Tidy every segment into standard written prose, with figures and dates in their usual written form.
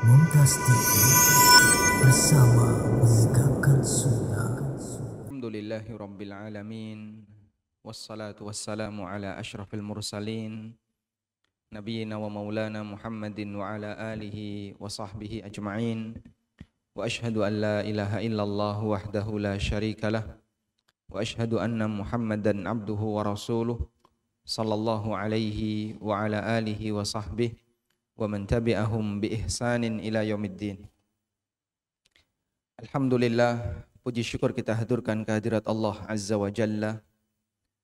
Mumtaz TV bersama menegakkan sunnah. Alhamdulillahi Rabbil Alamin. Wassalatu wassalamu ala ashrafil mursalin Nabiyyina wa maulana Muhammadin wa ala alihi wa sahbihi ajma'in. Wa ashhadu an la ilaha illallah wahdahu la syarika lah. Wa ashhadu anna Muhammadan abduhu wa rasuluh sallallahu alaihi wa ala alihi wa sahbihi wa man tabi'ahum bi ihsanin ila yaumiddin. Alhamdulillah, puji syukur kita haturkan kehadirat Allah Azza wa Jalla.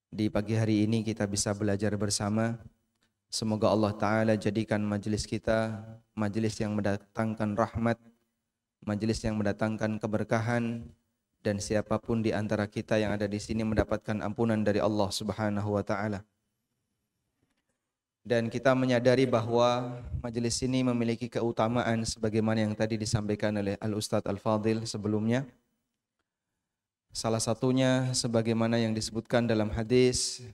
Di pagi hari ini kita bisa belajar bersama. Semoga Allah Ta'ala jadikan majelis kita majelis yang mendatangkan rahmat, majelis yang mendatangkan keberkahan, dan siapapun di antara kita yang ada di sini mendapatkan ampunan dari Allah Subhanahu wa Ta'ala. Dan kita menyadari bahwa majelis ini memiliki keutamaan sebagaimana yang tadi disampaikan oleh Al-Ustadz Al-Fadil sebelumnya. Salah satunya sebagaimana yang disebutkan dalam hadis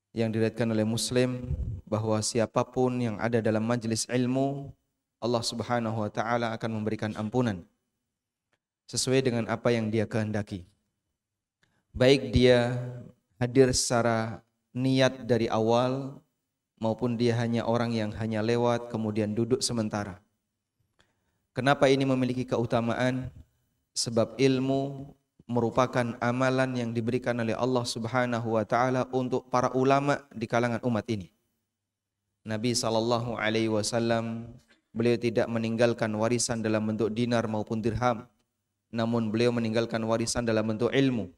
yang diriwayatkan oleh Muslim, bahwa siapapun yang ada dalam majelis ilmu, Allah Subhanahu wa Ta'ala akan memberikan ampunan sesuai dengan apa yang dia kehendaki. Baik dia hadir secara niat dari awal, maupun dia hanya orang yang hanya lewat kemudian duduk sementara. Kenapa ini memiliki keutamaan? Sebab ilmu merupakan amalan yang diberikan oleh Allah Subhanahu wa Ta'ala untuk para ulama di kalangan umat ini. Nabi SAW, beliau tidak meninggalkan warisan dalam bentuk dinar maupun dirham, namun beliau meninggalkan warisan dalam bentuk ilmu.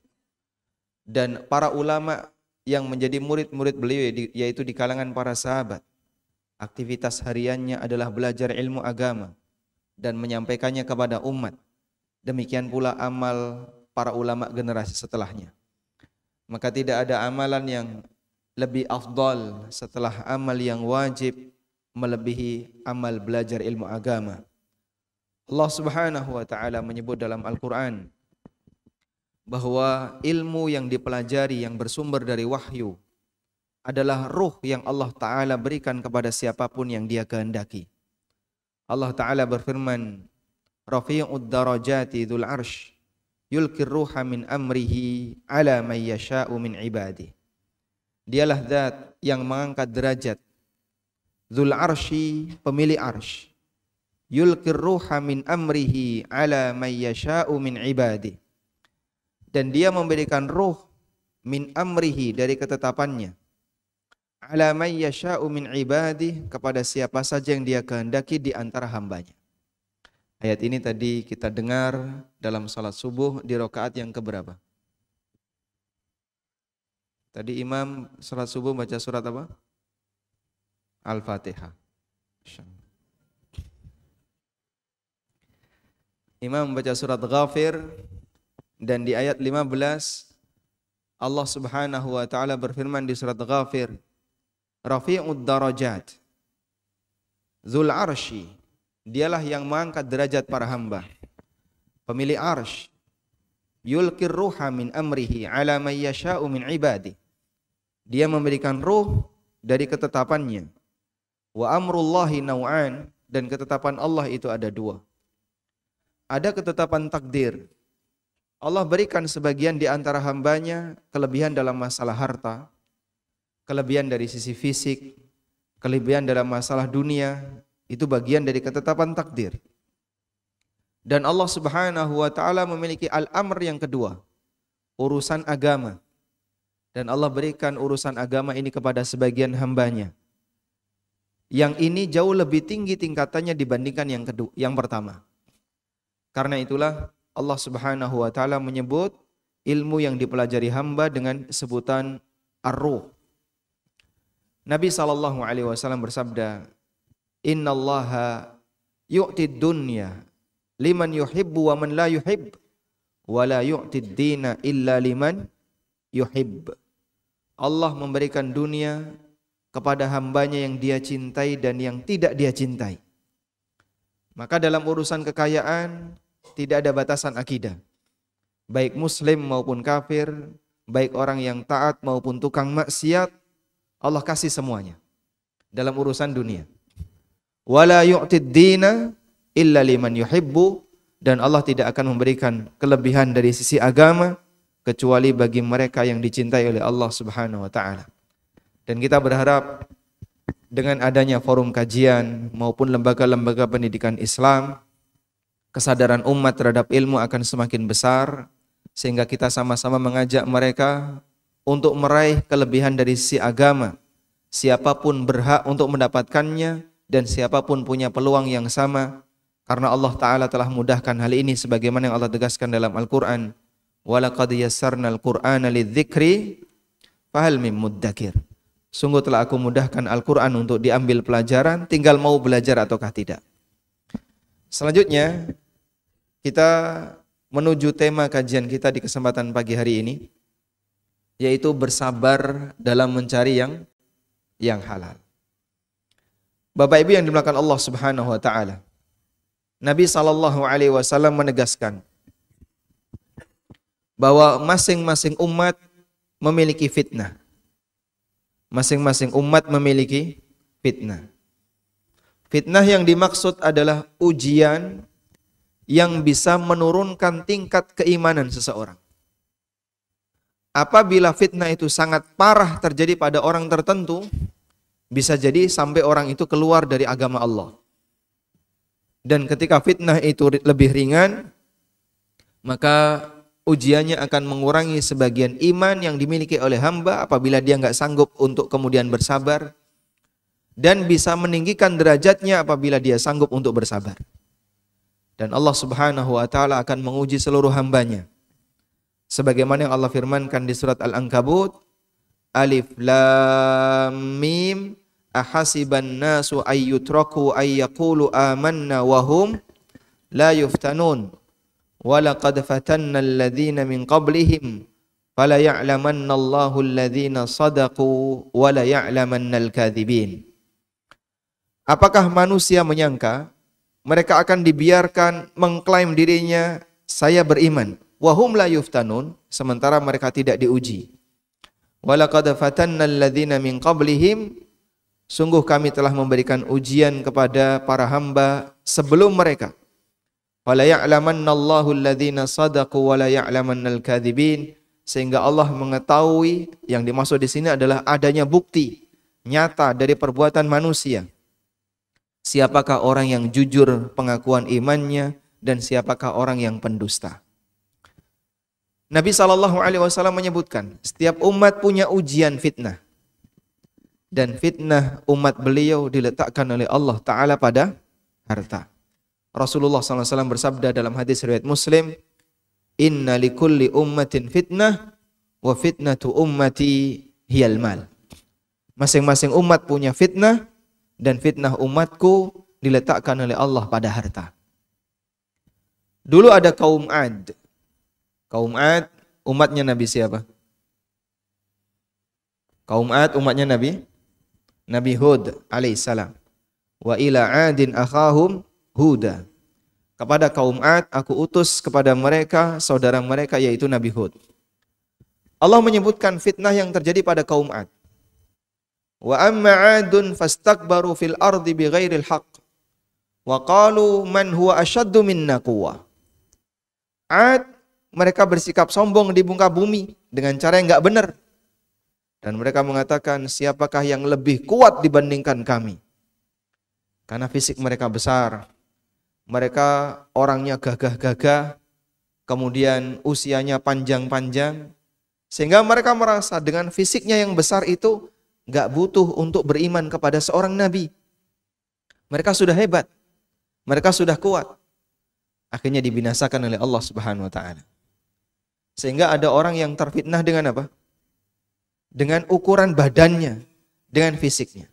Dan para ulama yang menjadi murid-murid beliau, yaitu di kalangan para sahabat, aktivitas hariannya adalah belajar ilmu agama dan menyampaikannya kepada umat. Demikian pula amal para ulama generasi setelahnya. Maka tidak ada amalan yang lebih afdal setelah amal yang wajib melebihi amal belajar ilmu agama. Allah Subhanahu wa Ta'ala menyebut dalam Al-Quran bahwa ilmu yang dipelajari yang bersumber dari wahyu adalah ruh yang Allah Ta'ala berikan kepada siapapun yang dia kehendaki. Allah Ta'ala berfirman, Rafi'ud darajati dzul arsh yulkir ruha min amrihi ala man yasha'u min ibadi. Dialah zat yang mengangkat derajat, dzul arsy, pemilik arsy, yulkir ruha min amrihi ala man yasha'u min ibadi. Dan dia memberikan ruh min amrihi, dari ketetapannya, ala man yasha'u min ibadih, kepada siapa saja yang dia kehendaki di antara hambanya. Ayat ini tadi kita dengar dalam salat subuh di rakaat yang keberapa? Tadi imam salat subuh baca surat apa? Al-Fatihah. Imam membaca surat Ghafir. Dan di ayat 15 Allah Subhanahu wa Ta'ala berfirman di surat Ghafir, Rafi'ud darajat dzul arsy, dialah yang mengangkat derajat para hamba, pemilik arsy, yulkir ruha min amrihi ala man yasha'u min ibadi, dia memberikan ruh dari ketetapannya. Wa amrullahi naw'an, dan ketetapan Allah itu ada dua. Ada ketetapan takdir, Allah berikan sebagian di antara hambanya kelebihan dalam masalah harta, kelebihan dari sisi fisik, kelebihan dalam masalah dunia, itu bagian dari ketetapan takdir. Dan Allah Subhanahu wa Ta'ala memiliki al-amr yang kedua, urusan agama. Dan Allah berikan urusan agama ini kepada sebagian hambanya. Yang ini jauh lebih tinggi tingkatannya dibandingkan yang kedua, yang pertama. Karena itulah Allah Subhanahu wa Ta'ala menyebut ilmu yang dipelajari hamba dengan sebutan ar-ruh. Nabi SAW bersabda, Innallaha yu'tid dunya liman yuhibbu wa man la yuhibb, wa la yu'tid dina illa liman yuhibb. Allah memberikan dunia kepada hambanya yang dia cintai dan yang tidak dia cintai. Maka dalam urusan kekayaan tidak ada batasan akidah. Baik muslim maupun kafir, baik orang yang taat maupun tukang maksiat, Allah kasih semuanya dalam urusan dunia. Wala yu'tid dina illa liman yuhibbu, dan Allah tidak akan memberikan kelebihan dari sisi agama kecuali bagi mereka yang dicintai oleh Allah Subhanahu wa taala. Dan kita berharap dengan adanya forum kajian maupun lembaga-lembaga pendidikan Islam, kesadaran umat terhadap ilmu akan semakin besar, sehingga kita sama-sama mengajak mereka untuk meraih kelebihan dari sisi agama. Siapapun berhak untuk mendapatkannya dan siapapun punya peluang yang sama, karena Allah Ta'ala telah mudahkan hal ini sebagaimana yang Allah tegaskan dalam Al-Quran. وَلَقَدْ يَسَّرْنَا الْقُرْآنَ لِلذِّكْرِ فَهَلْ مِن مُدَّكِرٍ. Sungguh telah aku mudahkan Al-Quran untuk diambil pelajaran, tinggal mau belajar ataukah tidak. Selanjutnya kita menuju tema kajian kita di kesempatan pagi hari ini, yaitu bersabar dalam mencari yang halal. Bapak Ibu yang dimuliakan Allah Subhanahu wa taala, Nabi SAW menegaskan bahwa masing-masing umat memiliki fitnah. Masing-masing umat memiliki fitnah. Fitnah yang dimaksud adalah ujian yang bisa menurunkan tingkat keimanan seseorang. Apabila fitnah itu sangat parah terjadi pada orang tertentu, bisa jadi sampai orang itu keluar dari agama Allah. Dan ketika fitnah itu lebih ringan, maka ujiannya akan mengurangi sebagian iman yang dimiliki oleh hamba apabila dia nggak sanggup untuk kemudian bersabar, dan bisa meninggikan derajatnya apabila dia sanggup untuk bersabar. Dan Allah Subhanahu wa taala akan menguji seluruh hambanya. Sebagaimana yang Allah firmankan di surat Al-Ankabut, Alif Lam Mim, ahasiban nasu ayyutraku ayyaqulu amanna wahum la yuftanun. وَلَقَدْ فَتَنَّا الَّذِينَ مِنْ قَبْلِهِمْ فَلَيَعْلَمَنَّ اللَّهُ الَّذِينَ صَدَقُوا وَلَيَعْلَمَنَّ الْكَاذِبِينَ. Apakah manusia menyangka mereka akan dibiarkan mengklaim dirinya saya beriman, wahum la yuftanun, sementara mereka tidak diuji. وَلَقَدْ فَتَنَّا الَّذِينَ مِنْ قَبْلِهِمْ, sungguh kami telah memberikan ujian kepada para hamba sebelum mereka. Wala ya'lamannallahu alladhina sadaqu wala ya'lamannal kadzibin, sehingga Allah mengetahui yang dimaksud di sini adalah adanya bukti nyata dari perbuatan manusia. Siapakah orang yang jujur pengakuan imannya dan siapakah orang yang pendusta. Nabi SAW menyebutkan setiap umat punya ujian fitnah, dan fitnah umat beliau diletakkan oleh Allah Ta'ala pada harta. Rasulullah SAW bersabda dalam hadis riwayat Muslim, Inna likulli ummatin fitnah, wa fitnatu ummati hiyal mal. Masing-masing umat punya fitnah, dan fitnah umatku diletakkan oleh Allah pada harta. Dulu ada kaum Ad. Kaum Ad umatnya Nabi siapa? Kaum Ad umatnya Nabi Hud alaihissalam. Wa ila adin akhahum Huda. Kepada kaum Ad aku utus kepada mereka saudara mereka yaitu Nabi Hud. Allah menyebutkan fitnah yang terjadi pada kaum Ad. Wa amma 'adun fastakbaru fil ardi bighairil haqq wa qalu man huwa ashaddu minna quwwah. Ad mereka bersikap sombong di muka bumi dengan cara yang enggak benar. Dan mereka mengatakan siapakah yang lebih kuat dibandingkan kami? Karena fisik mereka besar. Mereka orangnya gagah-gagah, kemudian usianya panjang-panjang, sehingga mereka merasa dengan fisiknya yang besar itu gak butuh untuk beriman kepada seorang nabi. Mereka sudah hebat, mereka sudah kuat. Akhirnya dibinasakan oleh Allah Subhanahu wa taala. Sehingga ada orang yang terfitnah dengan apa? Dengan ukuran badannya, dengan fisiknya.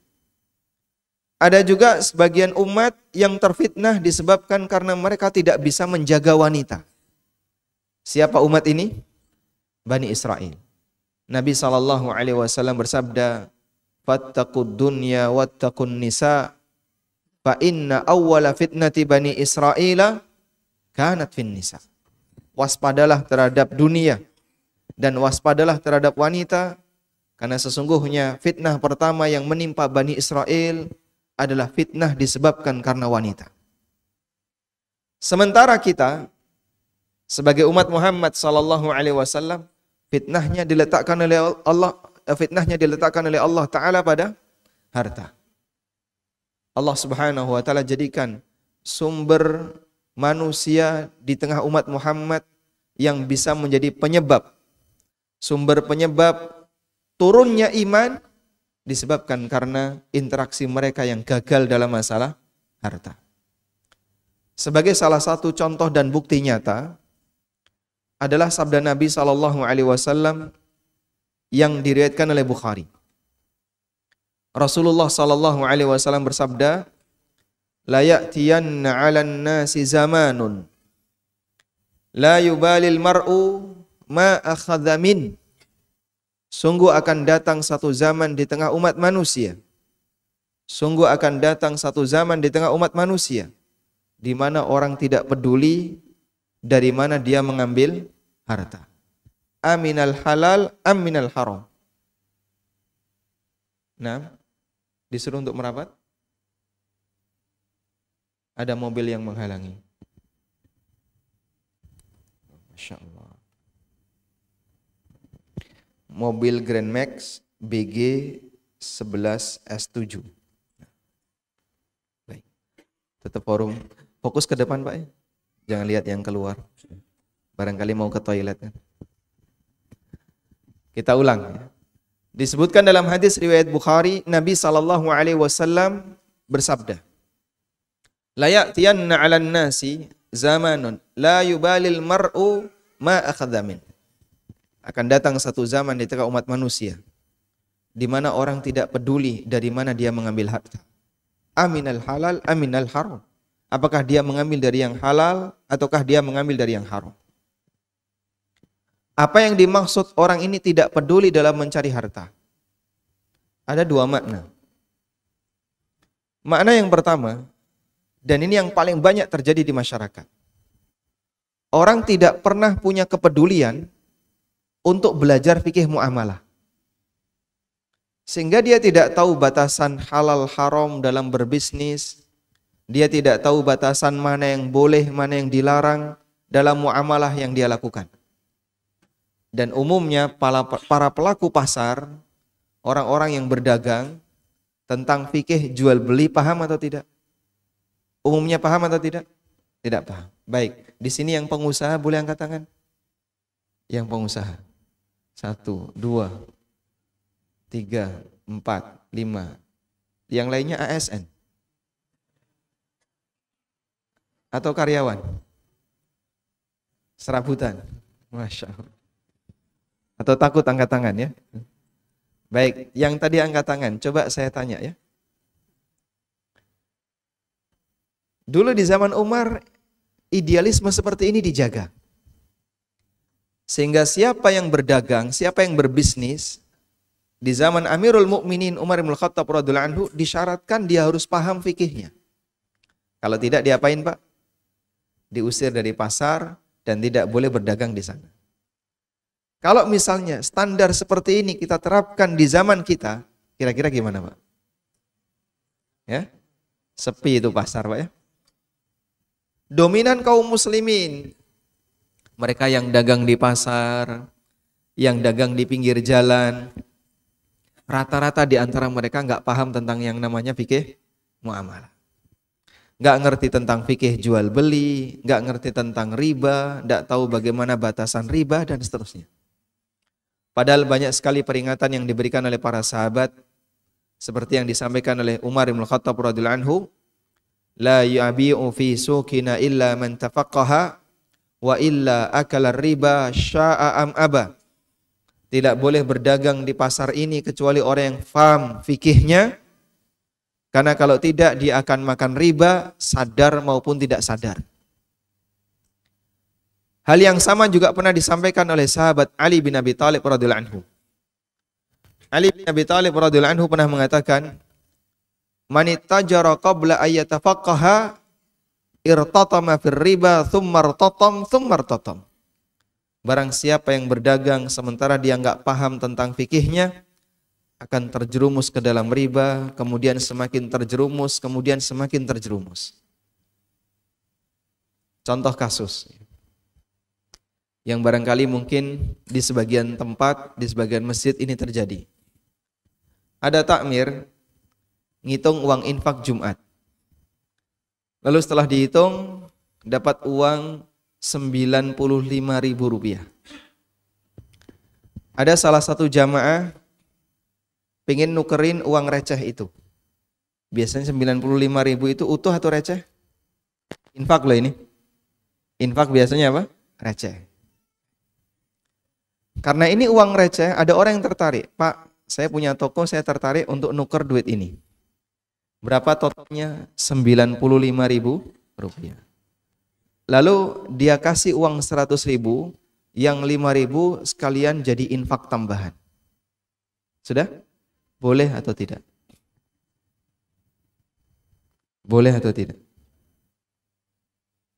Ada juga sebagian umat yang terfitnah disebabkan karena mereka tidak bisa menjaga wanita. Siapa umat ini? Bani Israel. Nabi SAW bersabda, Fattaqud dunya wattaqun nisa, fa inna awwala fitnati Bani Israel kanat fin nisa. Waspadalah terhadap dunia dan waspadalah terhadap wanita, karena sesungguhnya fitnah pertama yang menimpa Bani Israel adalah fitnah disebabkan karena wanita. Sementara kita sebagai umat Muhammad sallallahu alaihi wasallam, fitnahnya diletakkan oleh Allah Ta'ala pada harta. Allah Subhanahu wa Ta'ala jadikan sumber manusia di tengah umat Muhammad yang bisa menjadi penyebab, sumber penyebab turunnya iman disebabkan karena interaksi mereka yang gagal dalam masalah harta. Sebagai salah satu contoh dan bukti nyata adalah sabda Nabi sallallahu alaihi wasallam yang diriwayatkan oleh Bukhari. Rasulullah sallallahu alaihi wasallam bersabda, "La ya'tiyanna 'alan nasi zamanun la yubalil mar'u ma akhadha min." Sungguh akan datang satu zaman di tengah umat manusia. Sungguh akan datang satu zaman di tengah umat manusia di mana orang tidak peduli dari mana dia mengambil harta. Aminal halal, aminal haram. Nah, disuruh untuk merapat. Ada mobil yang menghalangi. Masya Allah. Mobil Grand Max BG 11 S7. Baik. Tetap fokus ke depan, Pak ya. Jangan lihat yang keluar. Barangkali mau ke toilet kan. Kita ulang ya. Disebutkan dalam hadis riwayat Bukhari, Nabi sallallahu alaihi wasallam bersabda, "La ya'tiyanna 'alan nasi zamanun la yubalil mar'u ma akhadha min." Akan datang satu zaman di tengah umat manusia di mana orang tidak peduli dari mana dia mengambil harta. Aminal halal, aminal haram. Apakah dia mengambil dari yang halal ataukah dia mengambil dari yang haram? Apa yang dimaksud orang ini tidak peduli dalam mencari harta? Ada dua makna. Makna yang pertama, dan ini yang paling banyak terjadi di masyarakat. Orang tidak pernah punya kepedulian untuk belajar fikih muamalah. Sehingga dia tidak tahu batasan halal haram dalam berbisnis. Dia tidak tahu batasan mana yang boleh, mana yang dilarang dalam muamalah yang dia lakukan. Dan umumnya para pelaku pasar, orang-orang yang berdagang tentang fikih jual beli paham atau tidak? Umumnya paham atau tidak? Tidak paham. Baik, di sini yang pengusaha boleh angkat tangan? Yang pengusaha. 1, 2, 3, 4, 5. Yang lainnya ASN. Atau karyawan? Serabutan. Masya Allah. Atau takut angkat tangan ya? Baik, yang tadi angkat tangan, coba saya tanya ya. Dulu di zaman Umar, idealisme seperti ini dijaga. Sehingga siapa yang berdagang, siapa yang berbisnis, di zaman Amirul Mukminin Umar bin Khattab radhiyallahu anhu disyaratkan dia harus paham fikihnya. Kalau tidak diapain Pak? Diusir dari pasar dan tidak boleh berdagang di sana. Kalau misalnya standar seperti ini kita terapkan di zaman kita, kira-kira gimana Pak? Ya, sepi itu pasar Pak ya. Dominan kaum muslimin, mereka yang dagang di pasar, yang dagang di pinggir jalan, rata-rata di antara mereka nggak paham tentang yang namanya fikih muamalah. Nggak ngerti tentang fikih jual beli, nggak ngerti tentang riba, nggak tahu bagaimana batasan riba dan seterusnya. Padahal banyak sekali peringatan yang diberikan oleh para sahabat, seperti yang disampaikan oleh Umar bin Khattab radhiyallahu anhu, la yabi'u fi suqina illa man tafaqqaha wa illa akala riba sya'a am aba. Tidak boleh berdagang di pasar ini kecuali orang yang faham fikihnya, karena kalau tidak dia akan makan riba sadar maupun tidak sadar. Hal yang sama juga pernah disampaikan oleh sahabat Ali bin Abi Thalib radhiyallahu anhu. Ali bin Abi Thalib radhiyallahu anhu pernah mengatakan, "Man ittajara qabla ayyatafaqqaha irtatama fir riba thumma irtatam. Barang siapa yang berdagang sementara dia enggak paham tentang fikihnya akan terjerumus ke dalam riba, kemudian semakin terjerumus, kemudian semakin terjerumus." Contoh kasus yang barangkali mungkin di sebagian tempat, di sebagian masjid ini terjadi. Ada takmir ngitung uang infak Jumat. Lalu setelah dihitung dapat uang 95.000 rupiah. Ada salah satu jamaah pengen nukerin uang receh itu. Biasanya 95.000 itu utuh atau receh? Infak loh ini. Infak biasanya apa? Receh. Karena ini uang receh, ada orang yang tertarik. Pak, saya punya toko, saya tertarik untuk nuker duit ini. Berapa totalnya? 95.000 rupiah. Lalu dia kasih uang 100.000, yang 5.000 sekalian jadi infak tambahan. Sudah? Boleh atau tidak? Boleh atau tidak?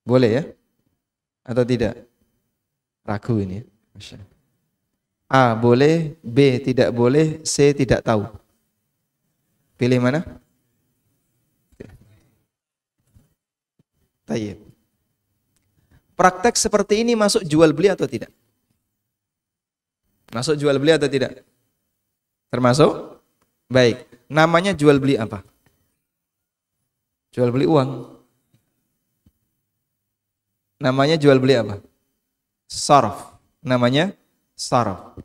Boleh ya? Atau tidak? Ragu ini ya. Masya Allah. A boleh, B tidak boleh, C tidak tahu. Pilih mana? Tayyib. Praktek seperti ini masuk jual beli atau tidak? Masuk jual beli atau tidak? Termasuk? Baik. Namanya jual beli apa? Jual beli uang. Namanya jual beli apa? Sarf. Namanya sarf.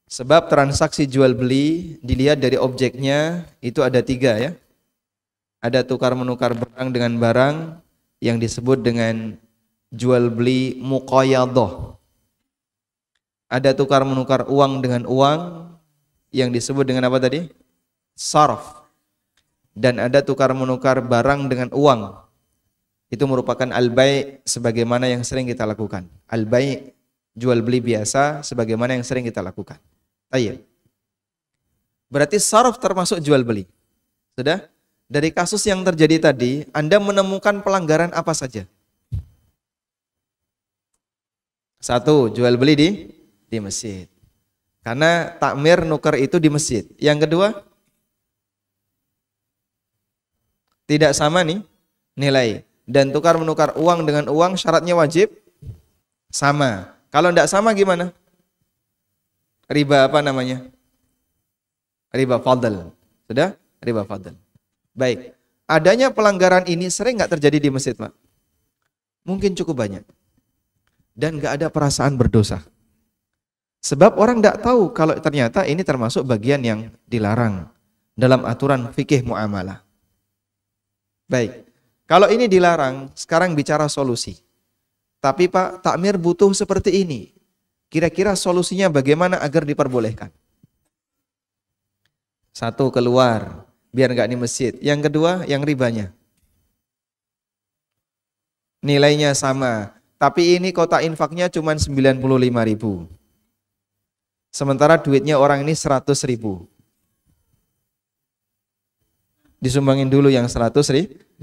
Sebab transaksi jual beli dilihat dari objeknya itu ada 3 ya. Ada tukar menukar barang dengan barang yang disebut dengan jual beli muqayadah. Ada tukar menukar uang dengan uang yang disebut dengan apa tadi? Sarf. Dan ada tukar menukar barang dengan uang. Itu merupakan al-bai' sebagaimana yang sering kita lakukan. Al-bai' jual beli biasa sebagaimana yang sering kita lakukan. Tayyib. Berarti sarf termasuk jual beli. Sudah? Dari kasus yang terjadi tadi, Anda menemukan pelanggaran apa saja? 1, jual beli di masjid. Karena takmir nuker itu di masjid. Yang kedua, tidak sama nih nilai. Dan tukar menukar uang dengan uang syaratnya wajib sama. Kalau tidak sama gimana? Riba apa namanya? Riba fadl. Sudah? Riba fadl. Baik. Adanya pelanggaran ini sering nggak terjadi di masjid, Pak? Mungkin cukup banyak. Dan nggak ada perasaan berdosa. Sebab orang tidak tahu kalau ternyata ini termasuk bagian yang dilarang dalam aturan fikih muamalah. Baik. Kalau ini dilarang, sekarang bicara solusi. Tapi Pak, takmir butuh seperti ini. Kira-kira solusinya bagaimana agar diperbolehkan? 1, keluar, biar nggak di masjid. Yang kedua, yang ribanya. Nilainya sama. Tapi ini kotak infaknya cuma 95.000. Sementara duitnya orang ini 100.000. Disumbangin dulu yang 100.000.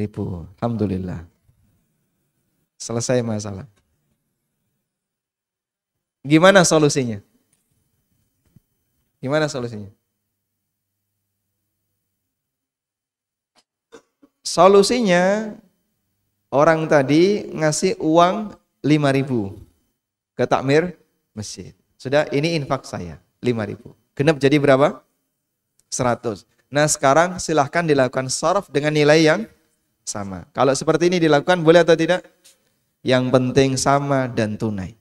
Alhamdulillah. Selesai masalah. Gimana solusinya? Gimana solusinya? Solusinya orang tadi ngasih uang 5.000 ke takmir masjid. Sudah, ini infak saya 5.000. Genap jadi berapa? 100. Nah sekarang silahkan dilakukan saraf dengan nilai yang sama. Kalau seperti ini dilakukan boleh atau tidak? Yang penting sama dan tunai.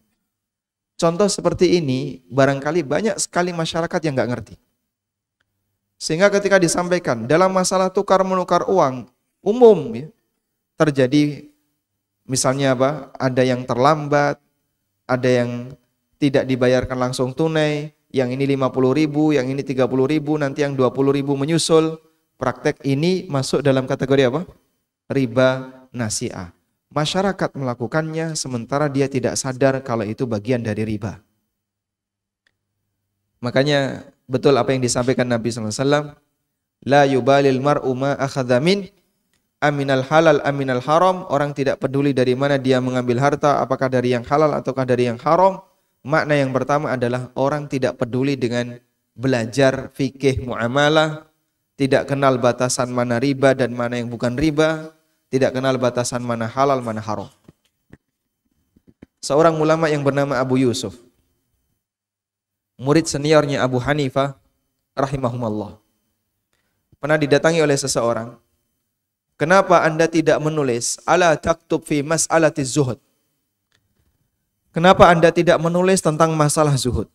Contoh seperti ini barangkali banyak sekali masyarakat yang nggak ngerti. Sehingga ketika disampaikan dalam masalah tukar menukar uang umum ya, terjadi misalnya apa? Ada yang terlambat, ada yang tidak dibayarkan langsung tunai, yang ini 50.000, yang ini 30.000, nanti yang 20.000 menyusul. Praktek ini masuk dalam kategori apa? Riba nasi'ah. Masyarakat melakukannya sementara dia tidak sadar kalau itu bagian dari riba. Makanya betul apa yang disampaikan Nabi SAW. La yubalil mar'u ma akhadha min aminal halal aminal haram. Orang tidak peduli dari mana dia mengambil harta, apakah dari yang halal ataukah dari yang haram. Makna yang pertama adalah orang tidak peduli dengan belajar fikih muamalah, tidak kenal batasan mana riba dan mana yang bukan riba, tidak kenal batasan mana halal mana haram. seorang ulama yang bernama Abu Yusuf, murid seniornya Abu Hanifah rahimahumallah, pernah didatangi oleh seseorang. Kenapa Anda tidak menulis ala taktub fi mas'alati zuhud? Kenapa Anda tidak menulis tentang masalah zuhud?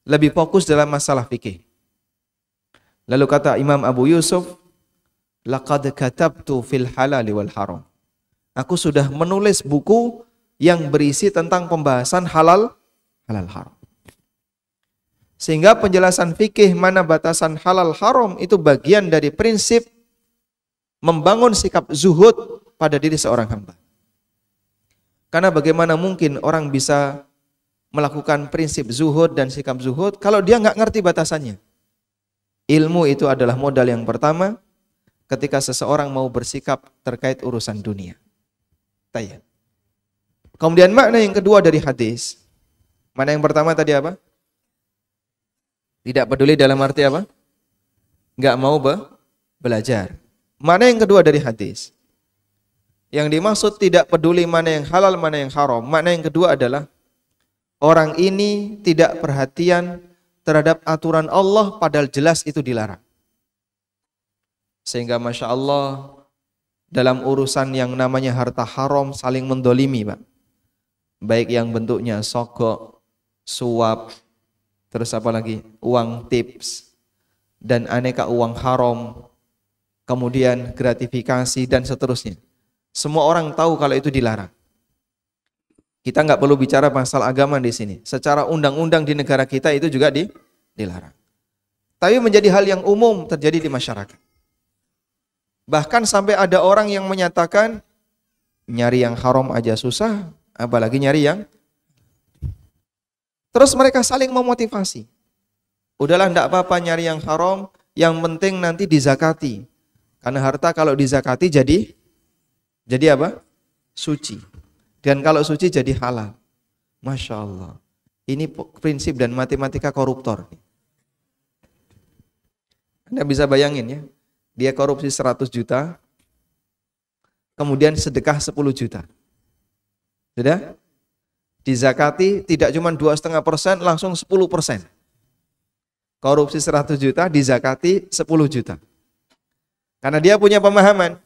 Lebih fokus dalam masalah fikih. Lalu kata Imam Abu Yusuf, laqad katabtu fil halali wal haram. Aku sudah menulis buku yang berisi tentang pembahasan halal haram. Sehingga penjelasan fikih mana batasan halal haram itu bagian dari prinsip membangun sikap zuhud pada diri seorang hamba. Karena bagaimana mungkin orang bisa melakukan prinsip zuhud dan sikap zuhud kalau dia nggak ngerti batasannya. Ilmu itu adalah modal yang pertama ketika seseorang mau bersikap terkait urusan dunia. Tanya. Kemudian makna yang kedua dari hadis. Mana yang pertama tadi apa? Tidak peduli dalam arti apa? Nggak mau belajar. Mana yang kedua dari hadis? Yang dimaksud tidak peduli mana yang halal, mana yang haram. Makna yang kedua adalah orang ini tidak perhatian terhadap aturan Allah padahal jelas itu dilarang. Sehingga Masya Allah dalam urusan yang namanya harta haram saling mendolimi, Pak. Baik yang bentuknya sogok, suap, terus apa lagi? Uang tips, dan aneka uang haram, kemudian gratifikasi dan seterusnya. Semua orang tahu kalau itu dilarang. Kita nggak perlu bicara masalah agama di sini. Secara undang-undang di negara kita itu juga dilarang. Tapi menjadi hal yang umum terjadi di masyarakat. Bahkan sampai ada orang yang menyatakan nyari yang haram aja susah, apalagi nyari yang. Terus mereka saling memotivasi. Udahlah enggak apa-apa nyari yang haram, yang penting nanti dizakati. Karena harta kalau dizakati jadi apa? Suci. Dan kalau suci jadi halal. Masya Allah. Ini prinsip dan matematika koruptor. Anda bisa bayangin ya. Dia korupsi 100 juta. Kemudian sedekah 10 juta. Sudah? Dizakati tidak cuma 2,5%, langsung 10%. Korupsi 100 juta, dizakati 10 juta. Karena dia punya pemahaman.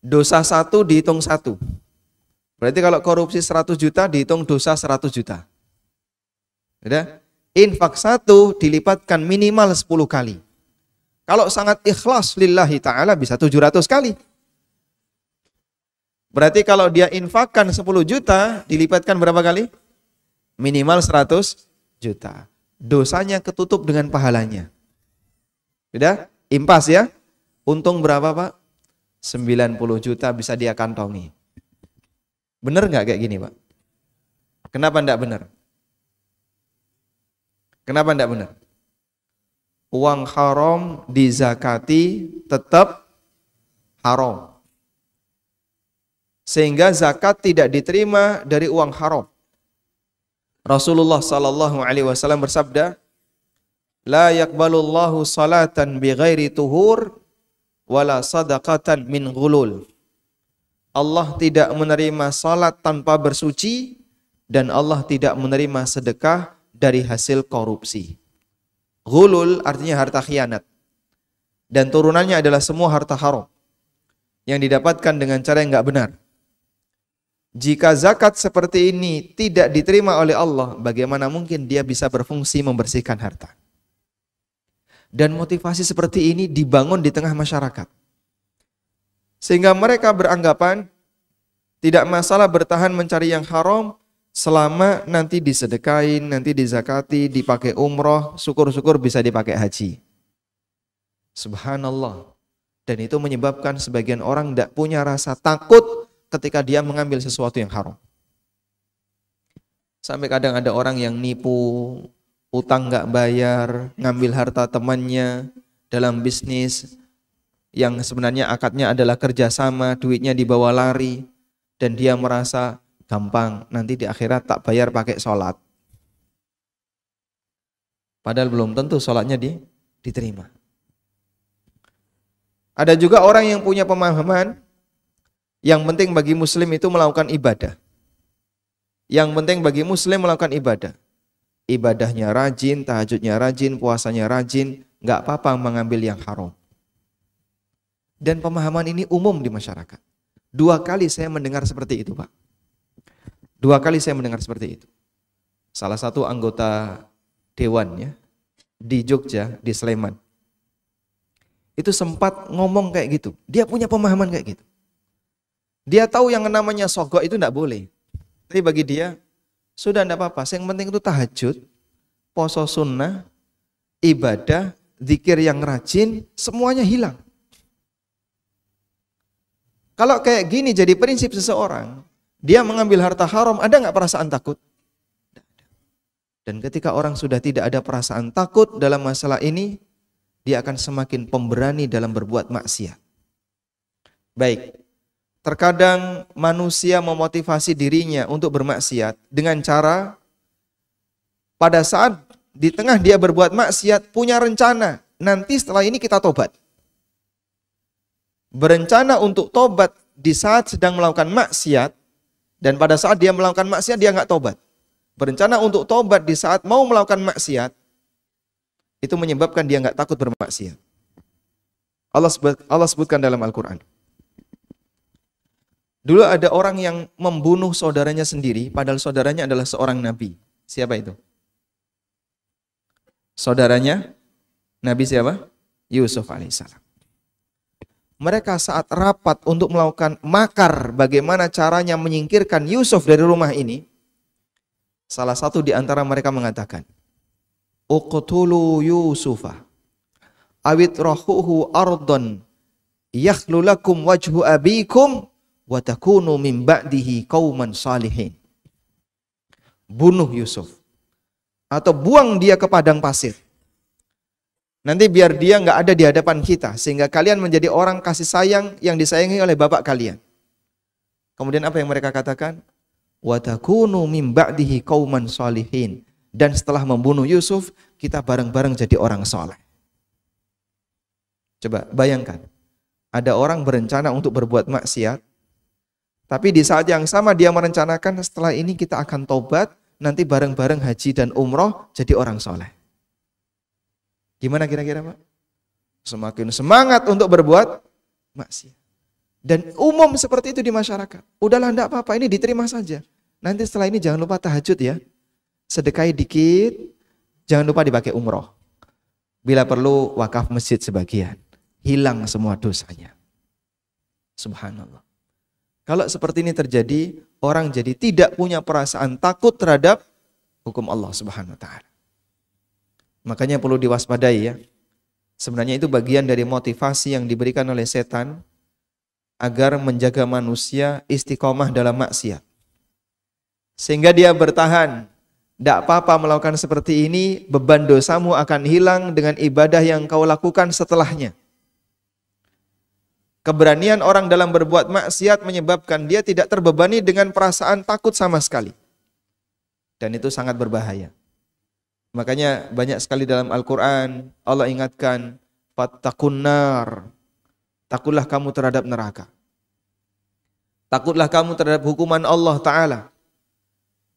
Dosa 1 dihitung 1. Berarti kalau korupsi 100 juta dihitung dosa 100 juta. Sudah? Infak 1 dilipatkan minimal 10 kali. Kalau sangat ikhlas lillahi ta'ala bisa 700 kali. Berarti kalau dia infakkan 10 juta dilipatkan berapa kali? Minimal 100 juta. Dosanya ketutup dengan pahalanya. Sudah? Impas ya. Untung berapa Pak? 90 juta bisa dia kantongi. Benar nggak kayak gini Pak? Kenapa enggak benar? Kenapa enggak benar? Uang haram dizakati tetap haram. Sehingga zakat tidak diterima dari uang haram. Rasulullah sallallahu alaihi wasallam bersabda, "La yaqbalullahu salatan bighairi tuhur wala sadaqatan min ghulul." Allah tidak menerima salat tanpa bersuci dan Allah tidak menerima sedekah dari hasil korupsi. Ghulul artinya harta khianat. Dan turunannya adalah semua harta haram yang didapatkan dengan cara yang enggak benar. Jika zakat seperti ini tidak diterima oleh Allah, bagaimana mungkin dia bisa berfungsi membersihkan harta? Dan motivasi seperti ini dibangun di tengah masyarakat. Sehingga mereka beranggapan tidak masalah bertahan mencari yang haram selama nanti disedekain, nanti dizakati, dipakai umroh, syukur-syukur bisa dipakai haji. Subhanallah. Dan itu menyebabkan sebagian orang tidak punya rasa takut ketika dia mengambil sesuatu yang haram. Sampai kadang ada orang yang nipu, utang nggak bayar, ngambil harta temannya dalam bisnis yang sebenarnya akadnya adalah kerjasama, duitnya dibawa lari, dan dia merasa gampang, nanti di akhirat tak bayar pakai sholat. Padahal belum tentu sholatnya diterima. Ada juga orang yang punya pemahaman, Yang penting bagi muslim itu melakukan ibadah. Yang penting bagi muslim melakukan ibadah. Ibadahnya rajin, tahajudnya rajin, puasanya rajin, nggak apa-apa mengambil yang haram. Dan pemahaman ini umum di masyarakat. 2 kali saya mendengar seperti itu, Pak. 2 kali saya mendengar seperti itu. Salah satu anggota dewan ya, di Jogja, di Sleman. Itu sempat ngomong kayak gitu. Dia punya pemahaman kayak gitu. Dia tahu yang namanya sogok itu enggak boleh. Tapi bagi dia, sudah enggak apa-apa. Yang penting itu tahajud, poso sunnah, ibadah, zikir yang rajin, semuanya hilang. Kalau kayak gini jadi prinsip seseorang, dia mengambil harta haram, ada enggak perasaan takut? Dan ketika orang sudah tidak ada perasaan takut dalam masalah ini, dia akan semakin pemberani dalam berbuat maksiat. Baik, terkadang manusia memotivasi dirinya untuk bermaksiat dengan cara pada saat di tengah dia berbuat maksiat punya rencana, nanti setelah ini kita tobat. Berencana untuk tobat di saat sedang melakukan maksiat, dan pada saat dia melakukan maksiat dia nggak tobat. Berencana untuk tobat di saat mau melakukan maksiat, itu menyebabkan dia nggak takut bermaksiat. Allah sebutkan dalam Al-Quran. Dulu ada orang yang membunuh saudaranya sendiri, padahal saudaranya adalah seorang nabi. Siapa itu? Saudaranya Nabi siapa? Yusuf alaihissalam. Mereka saat rapat untuk melakukan makar bagaimana caranya menyingkirkan Yusuf dari rumah ini, salah satu di antara mereka mengatakan, uqtulu Yusufa awit rahuhu ardon yakhlu lakum wajhu abikum wa takunu min ba'dihi qauman salihin. Bunuh Yusuf atau buang dia ke padang pasir. Nanti biar dia nggak ada di hadapan kita, sehingga kalian menjadi orang kasih sayang yang disayangi oleh bapak kalian. Kemudian apa yang mereka katakan? Wa takunu min ba'dihi qauman salihin. Dan setelah membunuh Yusuf, kita bareng-bareng jadi orang soleh. Coba bayangkan, ada orang berencana untuk berbuat maksiat, tapi di saat yang sama dia merencanakan setelah ini kita akan tobat, nanti bareng-bareng haji dan umroh jadi orang soleh. Gimana kira-kira Pak? Semakin semangat untuk berbuat maksiat. Dan umum seperti itu di masyarakat. Udahlah enggak apa-apa, ini diterima saja. Nanti setelah ini jangan lupa tahajud ya. Sedekahi dikit, jangan lupa dipakai umroh. Bila perlu wakaf masjid sebagian. Hilang semua dosanya. Subhanallah. Kalau seperti ini terjadi, orang jadi tidak punya perasaan takut terhadap hukum Allah Subhanahu wa taala. Makanya perlu diwaspadai ya. Sebenarnya itu bagian dari motivasi yang diberikan oleh setan agar menjaga manusia istiqomah dalam maksiat. Sehingga dia bertahan. Tidak apa-apa melakukan seperti ini, beban dosamu akan hilang dengan ibadah yang kau lakukan setelahnya. Keberanian orang dalam berbuat maksiat menyebabkan dia tidak terbebani dengan perasaan takut sama sekali. Dan itu sangat berbahaya. Makanya banyak sekali dalam Al-Quran Allah ingatkan, fattaqun nar, takutlah kamu terhadap neraka. Takutlah kamu terhadap hukuman Allah Ta'ala.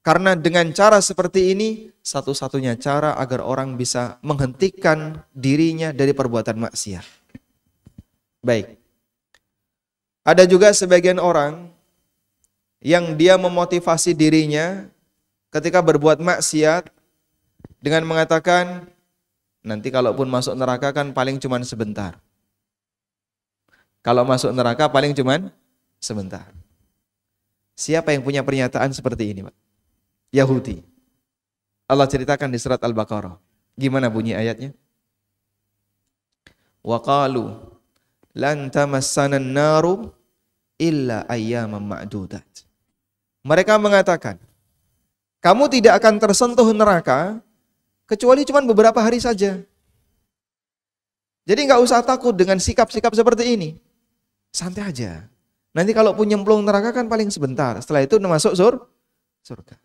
Karena dengan cara seperti ini, satu-satunya cara agar orang bisa menghentikan dirinya dari perbuatan maksiat. Baik. Ada juga sebagian orang yang dia memotivasi dirinya ketika berbuat maksiat dengan mengatakan, nanti kalaupun masuk neraka kan paling cuman sebentar. Kalau masuk neraka paling cuman sebentar. Siapa yang punya pernyataan seperti ini, Pak? Yahudi. Allah ceritakan di surat Al-Baqarah. Gimana bunyi ayatnya? Wa qalu lan tamassana an-naru illa ayyaman ma'dudat. Mereka mengatakan, kamu tidak akan tersentuh neraka kecuali cuma beberapa hari saja. Jadi nggak usah takut dengan sikap-sikap seperti ini. Santai aja. Nanti kalau pun nyemplung neraka kan paling sebentar. Setelah itu masuk surga.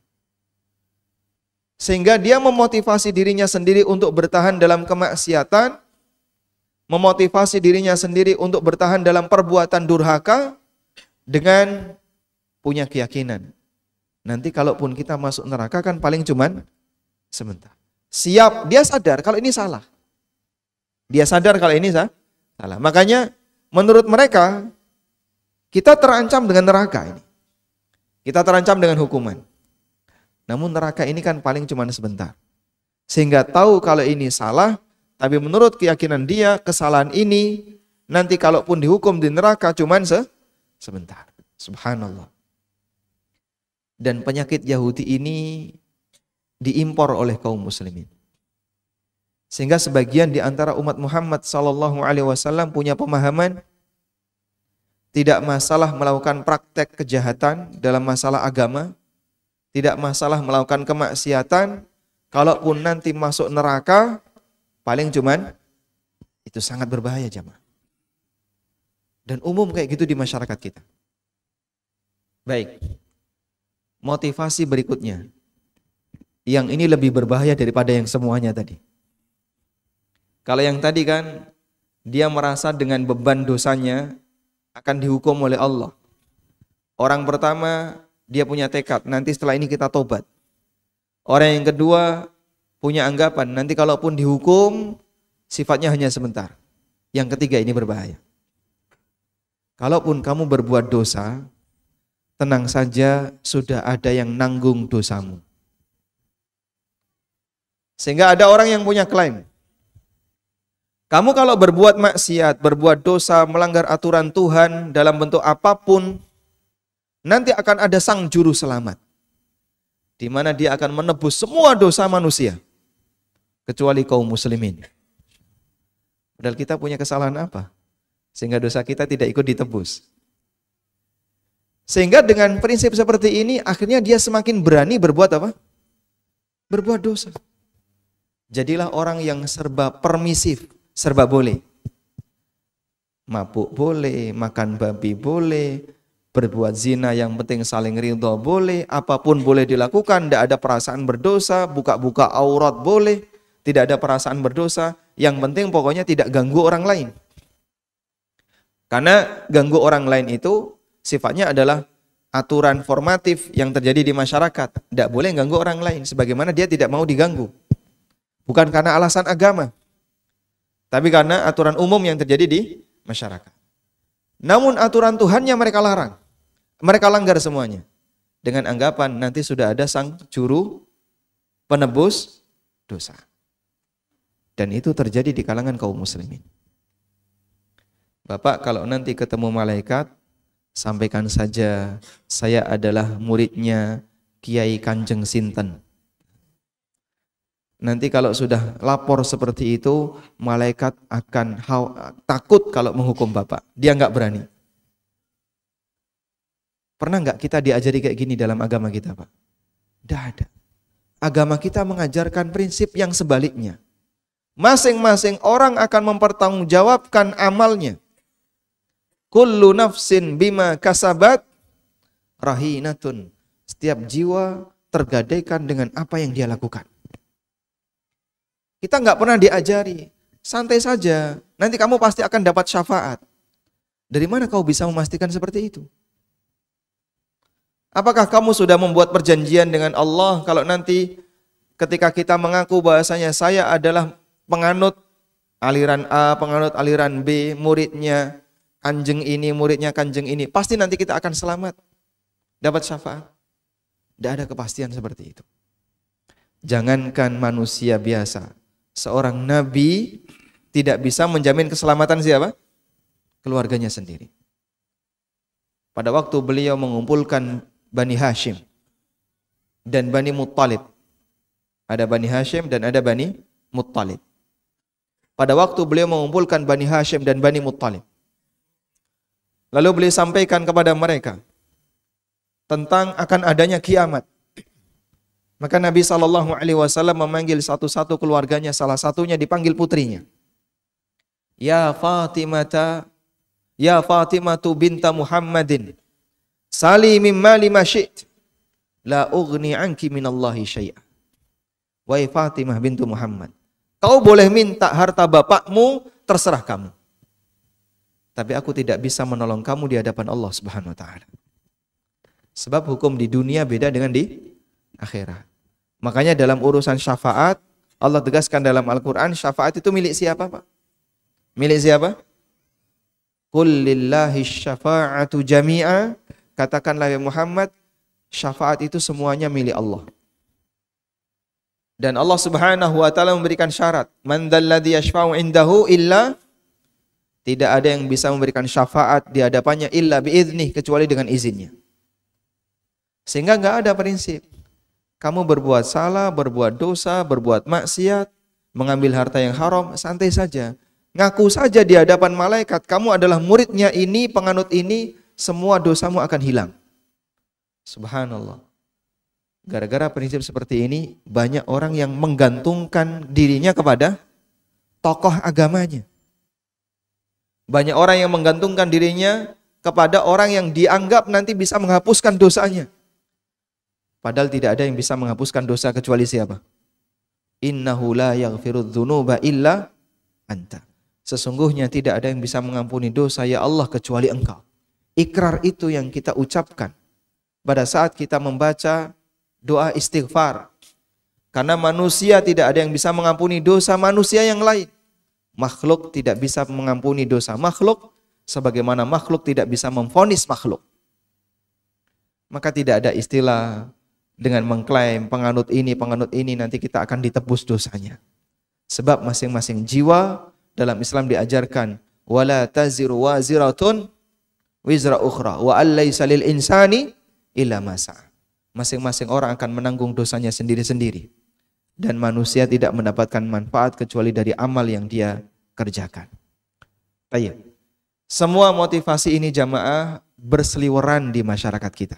Sehingga dia memotivasi dirinya sendiri untuk bertahan dalam kemaksiatan, memotivasi dirinya sendiri untuk bertahan dalam perbuatan durhaka, dengan punya keyakinan. Nanti kalaupun kita masuk neraka kan paling cuman sebentar. Siap, dia sadar kalau ini salah. Dia sadar kalau ini salah. Makanya menurut mereka kita terancam dengan neraka ini. Kita terancam dengan hukuman. Namun neraka ini kan paling cuman sebentar. Sehingga tahu kalau ini salah, tapi menurut keyakinan dia kesalahan ini nanti kalaupun dihukum di neraka cuman sebentar. Subhanallah. Dan penyakit Yahudi ini diimpor oleh kaum muslimin. Sehingga sebagian di antara umat Muhammad SAW punya pemahaman tidak masalah melakukan praktek kejahatan dalam masalah agama, tidak masalah melakukan kemaksiatan, kalaupun nanti masuk neraka paling cuman itu sangat berbahaya jamaah. Dan umum kayak gitu di masyarakat kita. Baik. Motivasi berikutnya. Yang ini lebih berbahaya daripada yang semuanya tadi. Kalau yang tadi kan dia merasa dengan beban dosanya akan dihukum oleh Allah. Orang pertama dia punya tekad, nanti setelah ini kita tobat. Orang yang kedua punya anggapan, nanti kalaupun dihukum sifatnya hanya sebentar. Yang ketiga ini berbahaya. Kalaupun kamu berbuat dosa, tenang saja sudah ada yang nanggung dosamu. Sehingga ada orang yang punya klaim. Kamu kalau berbuat maksiat, berbuat dosa, melanggar aturan Tuhan dalam bentuk apapun, nanti akan ada sang juru selamat. Di mana dia akan menebus semua dosa manusia. Kecuali kaum muslimin. Padahal kita punya kesalahan apa? Sehingga dosa kita tidak ikut ditebus. Sehingga dengan prinsip seperti ini, akhirnya dia semakin berani berbuat apa? Berbuat dosa. Jadilah orang yang serba permisif, serba boleh. Mabuk boleh, makan babi boleh, berbuat zina yang penting saling ridho boleh, apapun boleh dilakukan, tidak ada perasaan berdosa, buka-buka aurat boleh, tidak ada perasaan berdosa, yang penting pokoknya tidak ganggu orang lain. Karena ganggu orang lain itu sifatnya adalah aturan formatif yang terjadi di masyarakat. Tidak boleh ganggu orang lain, sebagaimana dia tidak mau diganggu. Bukan karena alasan agama, tapi karena aturan umum yang terjadi di masyarakat. Namun aturan Tuhannya mereka larang. Mereka langgar semuanya. Dengan anggapan nanti sudah ada sang juru penebus dosa. Dan itu terjadi di kalangan kaum muslimin. Bapak kalau nanti ketemu malaikat, sampaikan saja saya adalah muridnya Kiai Kanjeng Sinten. Nanti kalau sudah lapor seperti itu, malaikat akan takut kalau menghukum Bapak. Dia nggak berani. Pernah nggak kita diajari kayak gini dalam agama kita, Pak? Tidak ada. Agama kita mengajarkan prinsip yang sebaliknya. Masing-masing orang akan mempertanggungjawabkan amalnya. Kullu nafsin bima kasabat rahinatun. Setiap jiwa tergadaikan dengan apa yang dia lakukan. Kita nggak pernah diajari, santai saja, nanti kamu pasti akan dapat syafaat. Dari mana kau bisa memastikan seperti itu? Apakah kamu sudah membuat perjanjian dengan Allah kalau nanti ketika kita mengaku bahasanya saya adalah penganut aliran A, penganut aliran B, muridnya kanjeng ini, muridnya kanjeng ini, pasti nanti kita akan selamat, dapat syafaat? Tidak ada kepastian seperti itu. Jangankan manusia biasa, seorang nabi tidak bisa menjamin keselamatan siapa? Keluarganya sendiri. Pada waktu beliau mengumpulkan Bani Hashim dan Bani Muttalib. Ada Bani Hashim dan ada Bani Muttalib. Pada waktu beliau mengumpulkan Bani Hashim dan Bani Muttalib, lalu beliau sampaikan kepada mereka tentang akan adanya kiamat. Maka Nabi SAW memanggil satu-satu keluarganya, salah satunya dipanggil putrinya. Ya Fatimatu binta Muhammadin, sali mimma lima syi't, la ughni anki minallahi syai'a. Wahai Fatimah bintu Muhammad, kau boleh minta harta bapakmu, terserah kamu. tapi aku tidak bisa menolong kamu di hadapan Allah Subhanahu wa taala. Sebab hukum di dunia beda dengan di akhirat. Makanya dalam urusan syafaat, Allah tegaskan dalam Al-Quran, syafaat itu milik siapa, Pak? Milik siapa? Qul lillahi syafa'atu jami'a. Katakanlah ya Muhammad, syafaat itu semuanya milik Allah. Dan Allah Subhanahu wa taala memberikan syarat, man dzalladzi yashfa'u indahu illa, tidak ada yang bisa memberikan syafaat di hadapannya illa biiznih, kecuali dengan izinnya. Sehingga enggak ada prinsip kamu berbuat salah, berbuat dosa, berbuat maksiat, mengambil harta yang haram, santai saja. Ngaku saja di hadapan malaikat, kamu adalah muridnya ini, penganut ini, semua dosamu akan hilang. Subhanallah. Gara-gara prinsip seperti ini, banyak orang yang menggantungkan dirinya kepada tokoh agamanya. Banyak orang yang menggantungkan dirinya kepada orang yang dianggap nanti bisa menghapuskan dosanya. Padahal tidak ada yang bisa menghapuskan dosa kecuali siapa? Innahu la yaghfirudz dzunuba illa anta. Sesungguhnya tidak ada yang bisa mengampuni dosa ya Allah kecuali Engkau. Ikrar itu yang kita ucapkan pada saat kita membaca doa istighfar. Karena manusia tidak ada yang bisa mengampuni dosa manusia yang lain. Makhluk tidak bisa mengampuni dosa makhluk, sebagaimana makhluk tidak bisa memvonis makhluk. Maka tidak ada istilah dengan mengklaim penganut ini nanti kita akan ditebus dosanya. Sebab masing-masing jiwa dalam Islam diajarkan wala taziru waziratun wizra ukhra wa allaysa lil insani illa ma sa'a. Masing-masing orang akan menanggung dosanya sendiri-sendiri, dan manusia tidak mendapatkan manfaat kecuali dari amal yang dia kerjakan. Baik. Semua motivasi ini jamaah berseliweran di masyarakat kita.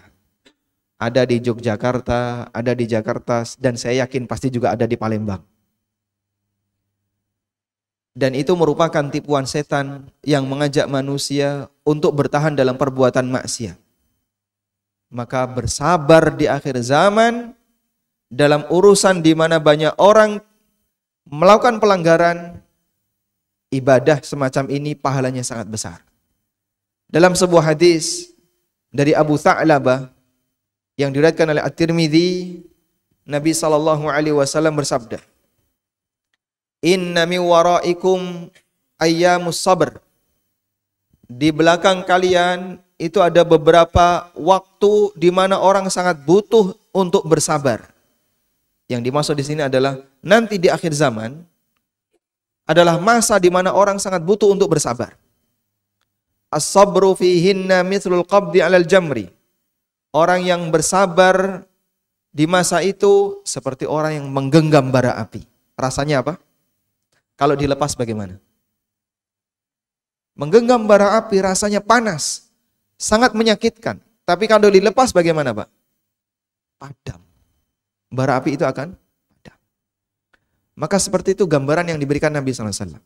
Ada di Yogyakarta, ada di Jakarta, dan saya yakin pasti juga ada di Palembang. Dan itu merupakan tipuan setan yang mengajak manusia untuk bertahan dalam perbuatan maksiat. Maka bersabar di akhir zaman dalam urusan di mana banyak orang melakukan pelanggaran, ibadah semacam ini pahalanya sangat besar. Dalam sebuah hadis dari Abu Tha'labah yang diriwayatkan oleh At-Tirmidzi, Nabi SAW bersabda, inna mi waraikum ayyamus sabr. Di belakang kalian itu ada beberapa waktu di mana orang sangat butuh untuk bersabar. Yang dimaksud di sini adalah nanti di akhir zaman adalah masa di mana orang sangat butuh untuk bersabar. As-sabru fihinna mithlul qabdi 'alal jamri. Orang yang bersabar di masa itu seperti orang yang menggenggam bara api. Rasanya apa? Kalau dilepas bagaimana? Menggenggam bara api rasanya panas, sangat menyakitkan. Tapi kalau dilepas bagaimana, Pak? Padam. Bara api itu akan padam. Maka seperti itu gambaran yang diberikan Nabi SAW.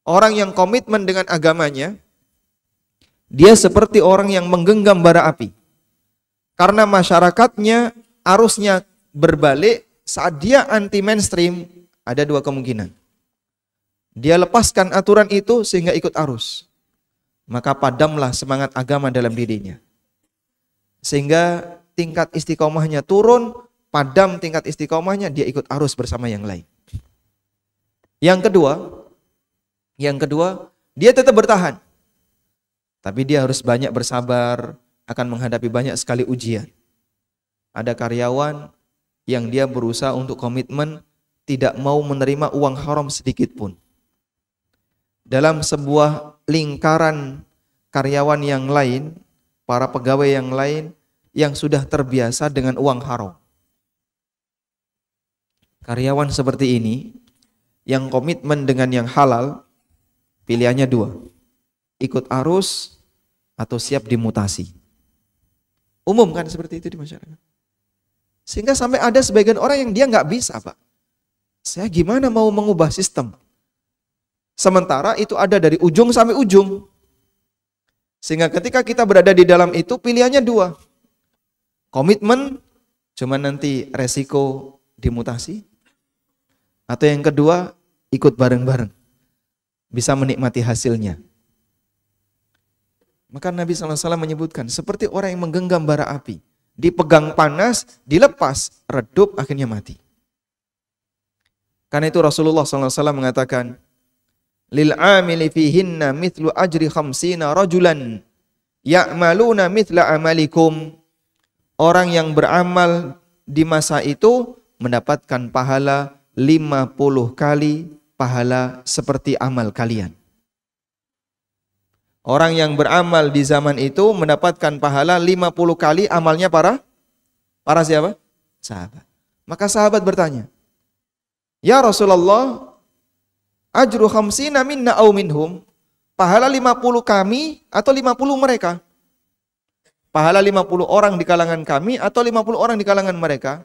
Orang yang komitmen dengan agamanya, dia seperti orang yang menggenggam bara api. Karena masyarakatnya arusnya berbalik, saat dia anti mainstream, ada dua kemungkinan. Dia lepaskan aturan itu sehingga ikut arus. Maka padamlah semangat agama dalam dirinya. Sehingga tingkat istiqomahnya turun, padam tingkat istiqomahnya, dia ikut arus bersama yang lain. Yang kedua, dia tetap bertahan. Tapi dia harus banyak bersabar, akan menghadapi banyak sekali ujian. Ada karyawan yang dia berusaha untuk komitmen, tidak mau menerima uang haram sedikit pun. Dalam sebuah lingkaran karyawan yang lain, para pegawai yang lain yang sudah terbiasa dengan uang haram. Karyawan seperti ini yang komitmen dengan yang halal, pilihannya dua. Ikut arus atau siap dimutasi. Umum kan seperti itu di masyarakat. Sehingga sampai ada sebagian orang yang dia nggak bisa, Pak. Saya gimana mau mengubah sistem? Sementara itu ada dari ujung sampai ujung. Sehingga ketika kita berada di dalam itu pilihannya dua. Komitmen, cuma nanti resiko dimutasi. Atau yang kedua, ikut bareng-bareng. Bisa menikmati hasilnya. Maka Nabi SAW menyebutkan seperti orang yang menggenggam bara api. Dipegang panas, dilepas, redup, akhirnya mati. Karena itu Rasulullah SAW mengatakan, lil amili fihinna mithlu ajri khamsina rajulan ya'maluna mithla amalikum. Orang yang beramal di masa itu mendapatkan pahala 50 kali pahala seperti amal kalian. Orang yang beramal di zaman itu mendapatkan pahala 50 kali amalnya para siapa? Sahabat. Maka sahabat bertanya, ya Rasulullah, ajru khamsina minna au minhum, pahala 50 kami atau 50 mereka? Pahala 50 orang di kalangan kami atau 50 orang di kalangan mereka?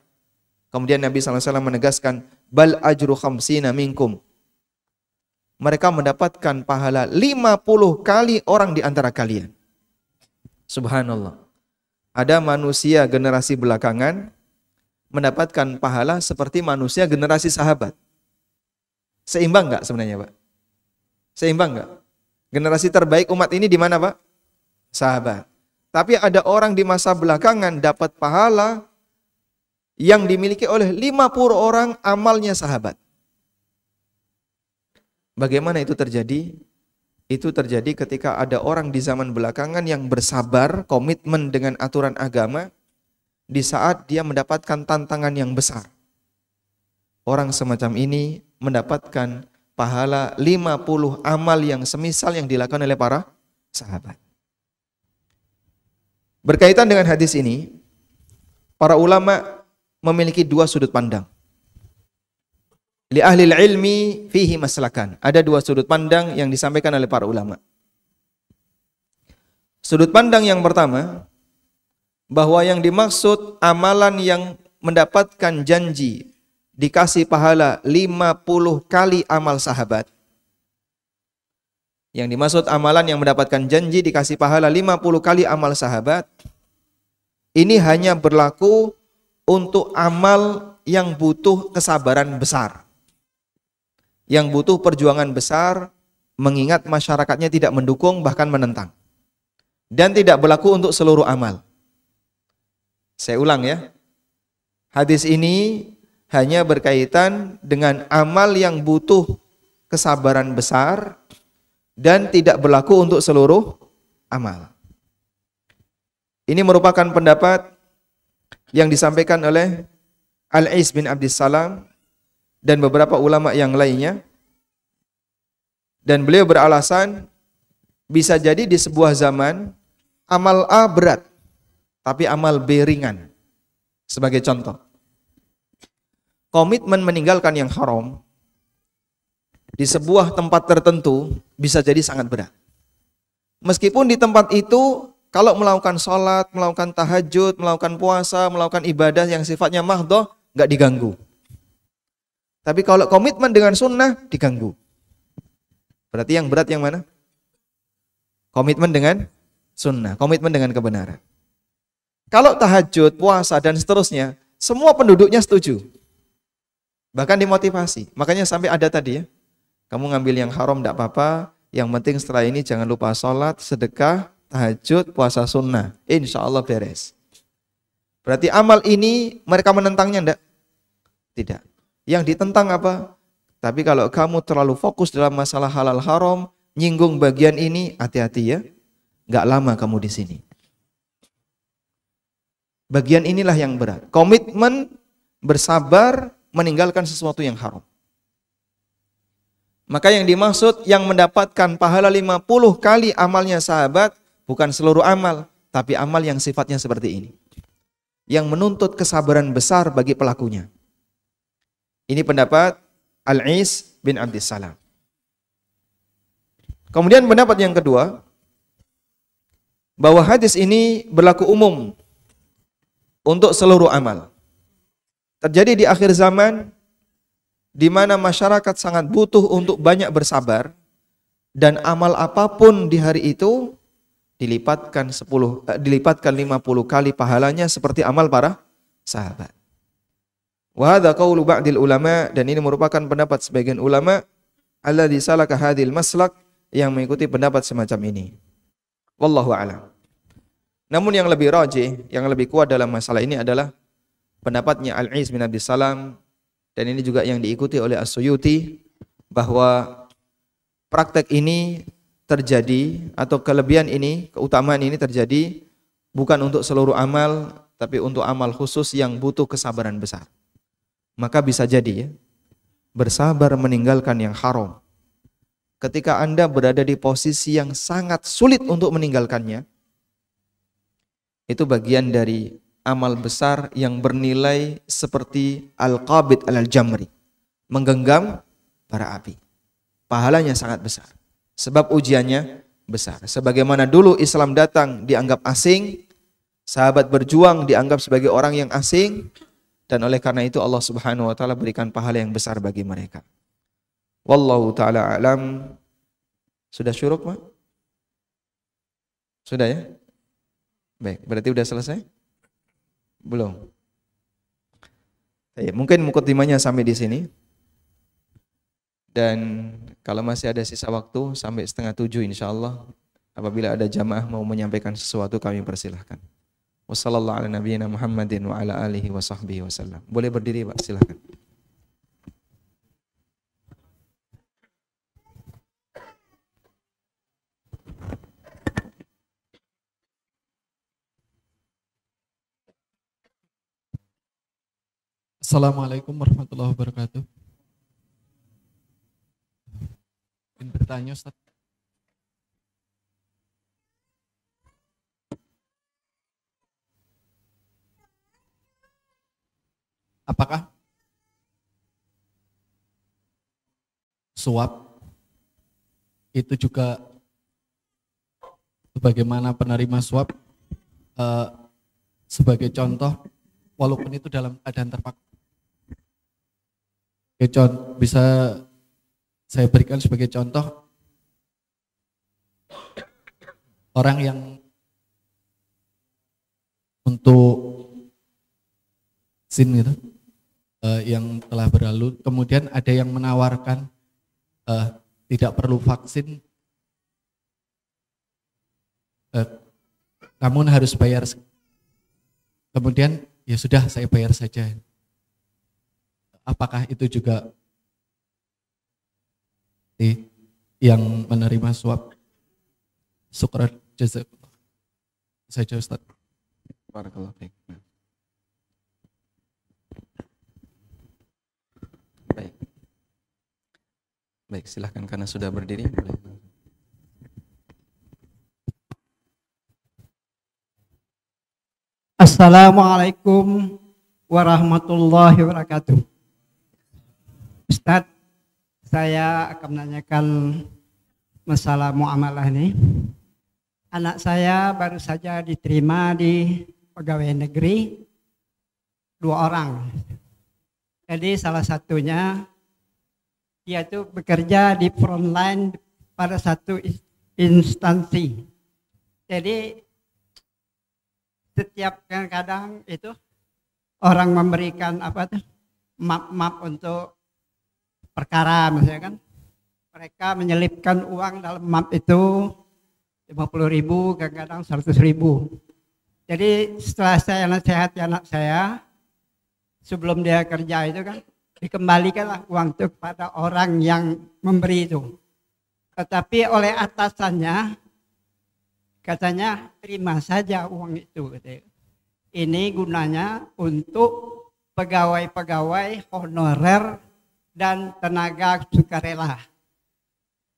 Kemudian Nabi SAW menegaskan, bal ajru khamsina minkum. Mereka mendapatkan pahala 50 kali orang di antara kalian. Subhanallah. Ada manusia generasi belakangan mendapatkan pahala seperti manusia generasi sahabat. Seimbang enggak sebenarnya, Pak? Seimbang enggak? Generasi terbaik umat ini di mana, Pak? Sahabat. Tapi ada orang di masa belakangan dapat pahala yang dimiliki oleh 50 orang amalnya sahabat. Bagaimana itu terjadi? Itu terjadi ketika ada orang di zaman belakangan yang bersabar, komitmen dengan aturan agama di saat dia mendapatkan tantangan yang besar. Orang semacam ini mendapatkan pahala 50 amal yang semisal yang dilakukan oleh para sahabat. Berkaitan dengan hadis ini, para ulama memiliki dua sudut pandang. Li ahli ilmi fihi maslakan. Ada dua sudut pandang yang disampaikan oleh para ulama. Sudut pandang yang pertama, bahwa yang dimaksud amalan yang mendapatkan janji dikasih pahala 50 kali amal sahabat. Yang dimaksud amalan yang mendapatkan janji dikasih pahala 50 kali amal sahabat, ini hanya berlaku untuk amal yang butuh kesabaran besar, yang butuh perjuangan besar, mengingat masyarakatnya tidak mendukung bahkan menentang, dan tidak berlaku untuk seluruh amal. Saya ulang ya, hadis ini hanya berkaitan dengan amal yang butuh kesabaran besar dan tidak berlaku untuk seluruh amal. Ini merupakan pendapat yang disampaikan oleh Al-Is bin Abdissalam dan beberapa ulama yang lainnya. Dan beliau beralasan bisa jadi di sebuah zaman amal A berat, tapi amal B ringan. Sebagai contoh, komitmen meninggalkan yang haram di sebuah tempat tertentu bisa jadi sangat berat. Meskipun di tempat itu kalau melakukan sholat, melakukan tahajud, melakukan puasa, melakukan ibadah yang sifatnya mahdhah, nggak diganggu. Tapi kalau komitmen dengan sunnah, diganggu. Berarti yang berat yang mana? Komitmen dengan sunnah, komitmen dengan kebenaran. Kalau tahajud, puasa, dan seterusnya, semua penduduknya setuju. Bahkan dimotivasi. Makanya sampai ada tadi ya, kamu ngambil yang haram tidak apa-apa, yang penting setelah ini jangan lupa sholat, sedekah, tahajud, puasa sunnah. Insya Allah beres. Berarti amal ini mereka menentangnya enggak? Tidak. Yang ditentang apa? Tapi kalau kamu terlalu fokus dalam masalah halal haram, nyinggung bagian ini, hati-hati ya. Enggak lama kamu di sini. Bagian inilah yang berat. Komitmen bersabar meninggalkan sesuatu yang haram. Maka yang dimaksud yang mendapatkan pahala 50 kali amalnya sahabat bukan seluruh amal, tapi amal yang sifatnya seperti ini. Yang menuntut kesabaran besar bagi pelakunya. Ini pendapat Al-Is bin Abdissalam. Kemudian pendapat yang kedua, bahwa hadis ini berlaku umum untuk seluruh amal. Terjadi di akhir zaman di mana masyarakat sangat butuh untuk banyak bersabar, dan amal apapun di hari itu dilipatkan 50 kali pahalanya seperti amal para sahabat. Wa hadza qaulu ba'dil ulama, dan ini merupakan pendapat sebagian ulama alladzi salaka hadhil maslak, yang mengikuti pendapat semacam ini. Wallahu a'lam. Namun yang lebih rajih, yang lebih kuat dalam masalah ini adalah pendapatnya Al-Iz bin Abdis Salam, dan ini juga yang diikuti oleh As-Suyuti, bahwa praktek ini terjadi atau kelebihan ini, keutamaan ini terjadi bukan untuk seluruh amal, tapi untuk amal khusus yang butuh kesabaran besar. Maka bisa jadi ya, bersabar meninggalkan yang haram. Ketika Anda berada di posisi yang sangat sulit untuk meninggalkannya, itu bagian dari amal besar yang bernilai seperti al-qabid al-jamri, menggenggam bara api. Pahalanya sangat besar, sebab ujiannya besar. Sebagaimana dulu Islam datang dianggap asing, sahabat berjuang dianggap sebagai orang yang asing, dan oleh karena itu Allah Subhanahu wa taala berikan pahala yang besar bagi mereka. Wallahu taala alam. Sudah syuruk, Pak? Sudah ya? Baik, berarti sudah selesai? Belum. Mungkin mukadimahnya sampai di sini. Dan kalau masih ada sisa waktu sampai 6:30 insyaallah, apabila ada jamaah mau menyampaikan sesuatu kami persilahkan. Wassallallahu ala nabiyyina Muhammadin wa ala alihi wa sahbihi wasallam. Boleh berdiri, Pak, silakan. Assalamualaikum warahmatullahi wabarakatuh. Ingin bertanya, Ustaz. Apakah suap itu juga sebagaimana penerima suap, sebagai contoh, walaupun itu dalam keadaan terpaksa? Bisa saya berikan sebagai contoh, orang yang untuk sin gitu, yang telah berlalu, kemudian ada yang menawarkan tidak perlu vaksin, namun harus bayar, kemudian ya sudah saya bayar saja. Apakah itu juga yang menerima suap? Syukran jazakallah. Saja, Ustaz. Barakallahu fiik. Baik. Baik, silahkan karena sudah berdiri. Assalamualaikum warahmatullahi wabarakatuh. Ustaz, saya akan menanyakan masalah muamalah ini. Anak saya baru saja diterima di pegawai negeri, 2 orang. Jadi salah satunya dia itu bekerja di frontline pada satu instansi. Jadi setiap kadang itu orang memberikan map untuk perkara, misalnya kan, mereka menyelipkan uang dalam map itu 50.000, kadang-kadang 100.000. Jadi setelah saya nasihati anak saya, sebelum dia kerja itu kan, dikembalikanlah uang itu kepada orang yang memberi itu. Tetapi oleh atasannya, katanya terima saja uang itu. Katanya. Ini gunanya untuk pegawai-pegawai honorer dan tenaga sukarela.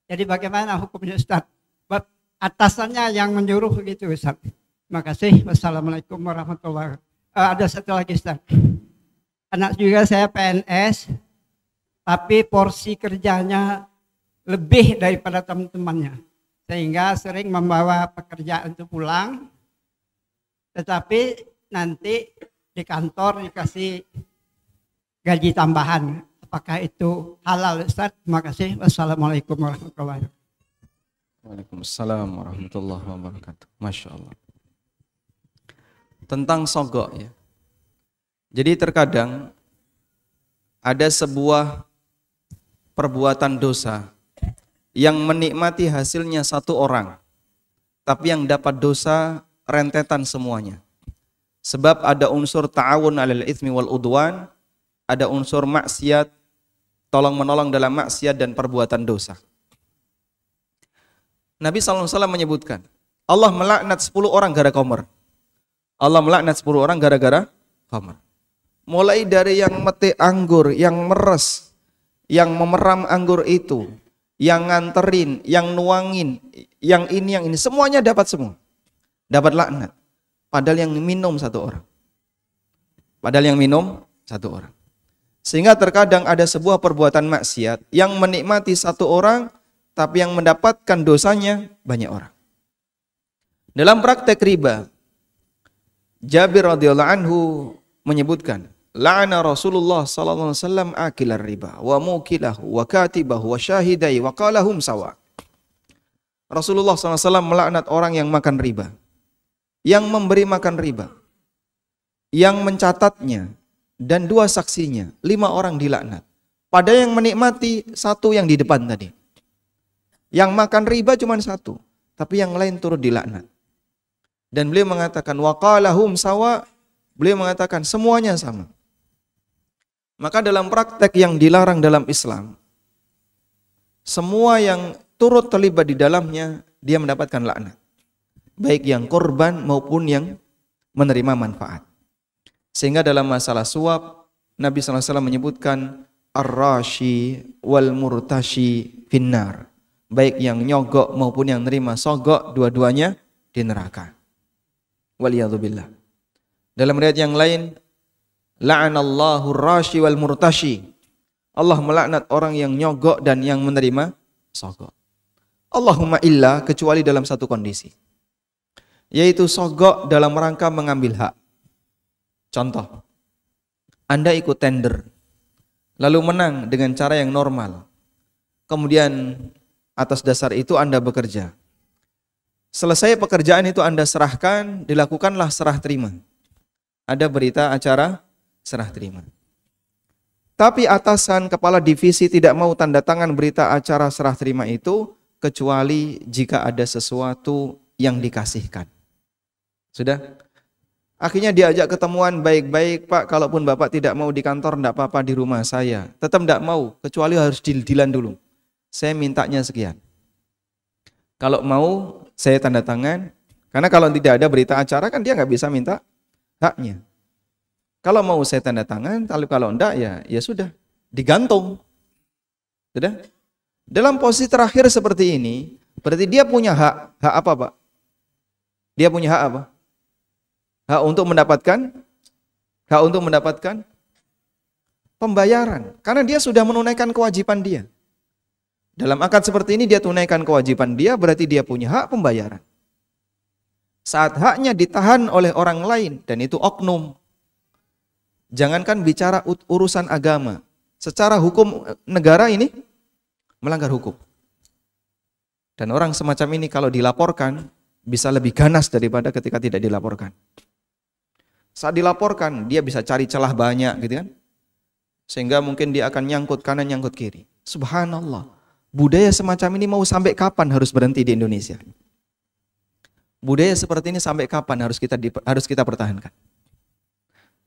Jadi bagaimana hukumnya, Ustaz? Atasannya yang menyuruh gitu, Ustaz. Terima kasih. Wassalamualaikum warahmatullahi wabarakatuh. Ada satu lagi, Ustaz. Anak juga saya PNS, tapi porsi kerjanya lebih daripada teman-temannya. Sehingga sering membawa pekerjaan itu pulang, tetapi nanti di kantor dikasih gaji tambahan. Apakah itu halal, Ustaz? Terima kasih. Wassalamualaikum warahmatullahi wabarakatuh. Waalaikumsalam warahmatullahi wabarakatuh. Masya Allah. Tentang sogok ya. Jadi terkadang ada sebuah perbuatan dosa yang menikmati hasilnya satu orang, tapi yang dapat dosa rentetan semuanya. Sebab ada unsur ta'awun 'alal itsmi wal udwan, ada unsur maksiat, tolong-menolong dalam maksiat dan perbuatan dosa. Nabi SAW menyebutkan, Allah melaknat 10 orang gara-gara khamr. Allah melaknat 10 orang gara-gara khamr. Mulai dari yang mete anggur, yang meres, yang memeram anggur itu, yang nganterin, yang nuangin, yang ini, semuanya dapat semua. Dapat laknat. Padahal yang minum satu orang. Sehingga terkadang ada sebuah perbuatan maksiat yang menikmati satu orang, tapi yang mendapatkan dosanya banyak orang. Dalam praktek riba, Jabir radhiyallahu anhu menyebutkan, la'ana Rasulullah sallallahu alaihi wasallam akilar riba wa mukilahu wa katibahu wa syahidai wa qalahum sawa. Rasulullah sallallahu alaihi wasallam melaknat orang yang makan riba, yang memberi makan riba, yang mencatatnya, dan 2 saksinya. 5 orang dilaknat. Pada yang menikmati 1 yang di depan tadi. Yang makan riba cuma 1, tapi yang lain turut dilaknat. Dan beliau mengatakan waqalahum sawa, beliau mengatakan semuanya sama. Maka dalam praktek yang dilarang dalam Islam, semua yang turut terlibat di dalamnya dia mendapatkan laknat. Baik yang korban maupun yang menerima manfaat. Sehingga dalam masalah suap, Nabi SAW menyebutkan ar-rashi wal murtashi finnar. Baik yang nyogok maupun yang nerima sogok, dua-duanya di neraka. Waliyadzubillah. Dalam riwayat yang lain, la'anallahu ar-rashi wal murtashi. Allah melaknat orang yang nyogok dan yang menerima sogok. Allahumma illa, kecuali dalam satu kondisi, yaitu sogok dalam rangka mengambil hak. Contoh, Anda ikut tender, lalu menang dengan cara yang normal. Kemudian atas dasar itu Anda bekerja. Selesai pekerjaan itu Anda serahkan, dilakukanlah serah terima. Ada berita acara serah terima. Tapi atasan kepala divisi tidak mau tanda tangan berita acara serah terima itu, kecuali jika ada sesuatu yang dikasihkan. Sudah? Akhirnya diajak ketemuan baik-baik, Pak, kalaupun Bapak tidak mau di kantor, tidak apa-apa di rumah saya. Tetap tidak mau, kecuali harus deal-dealan dulu. Saya mintanya sekian. Kalau mau, saya tanda tangan. Karena kalau tidak ada berita acara, kan dia nggak bisa minta haknya. Kalau mau saya tanda tangan, kalau enggak ya sudah, digantung. Sudah? Dalam posisi terakhir seperti ini, berarti dia punya hak. Hak apa, Pak? Dia punya hak apa? Hak untuk mendapatkan pembayaran. Karena dia sudah menunaikan kewajiban dia. Dalam akad seperti ini dia tunaikan kewajiban dia, berarti dia punya hak pembayaran. Saat haknya ditahan oleh orang lain, dan itu oknum. Jangankan bicara urusan agama, secara hukum negara ini melanggar hukum. Dan orang semacam ini kalau dilaporkan, bisa lebih ganas daripada ketika tidak dilaporkan. Saat dilaporkan, dia bisa cari celah banyak gitu kan. Sehingga mungkin dia akan nyangkut kanan, nyangkut kiri. Subhanallah. Budaya semacam ini mau sampai kapan harus berhenti di Indonesia? Budaya seperti ini sampai kapan harus kita pertahankan?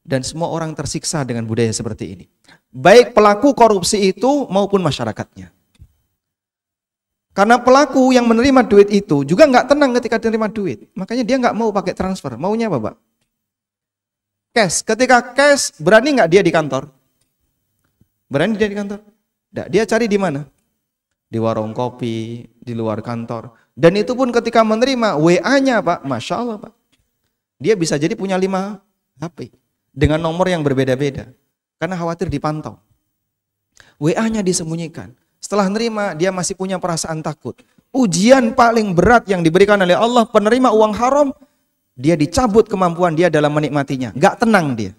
Dan semua orang tersiksa dengan budaya seperti ini. Baik pelaku korupsi itu maupun masyarakatnya. Karena pelaku yang menerima duit itu juga nggak tenang ketika menerima duit. Makanya dia nggak mau pakai transfer. Maunya apa, Pak? Cash. Ketika cash, berani nggak dia di kantor? Berani dia di kantor? Nggak. Dia cari di mana? Di warung kopi, di luar kantor. Dan itu pun ketika menerima WA-nya, Pak, Masya Allah, Pak. Dia bisa jadi punya 5 HP. Dengan nomor yang berbeda-beda. Karena khawatir dipantau. WA-nya disembunyikan. Setelah menerima, dia masih punya perasaan takut. Ujian paling berat yang diberikan oleh Allah, penerima uang haram, dia dicabut kemampuan dia dalam menikmatinya. Gak tenang dia.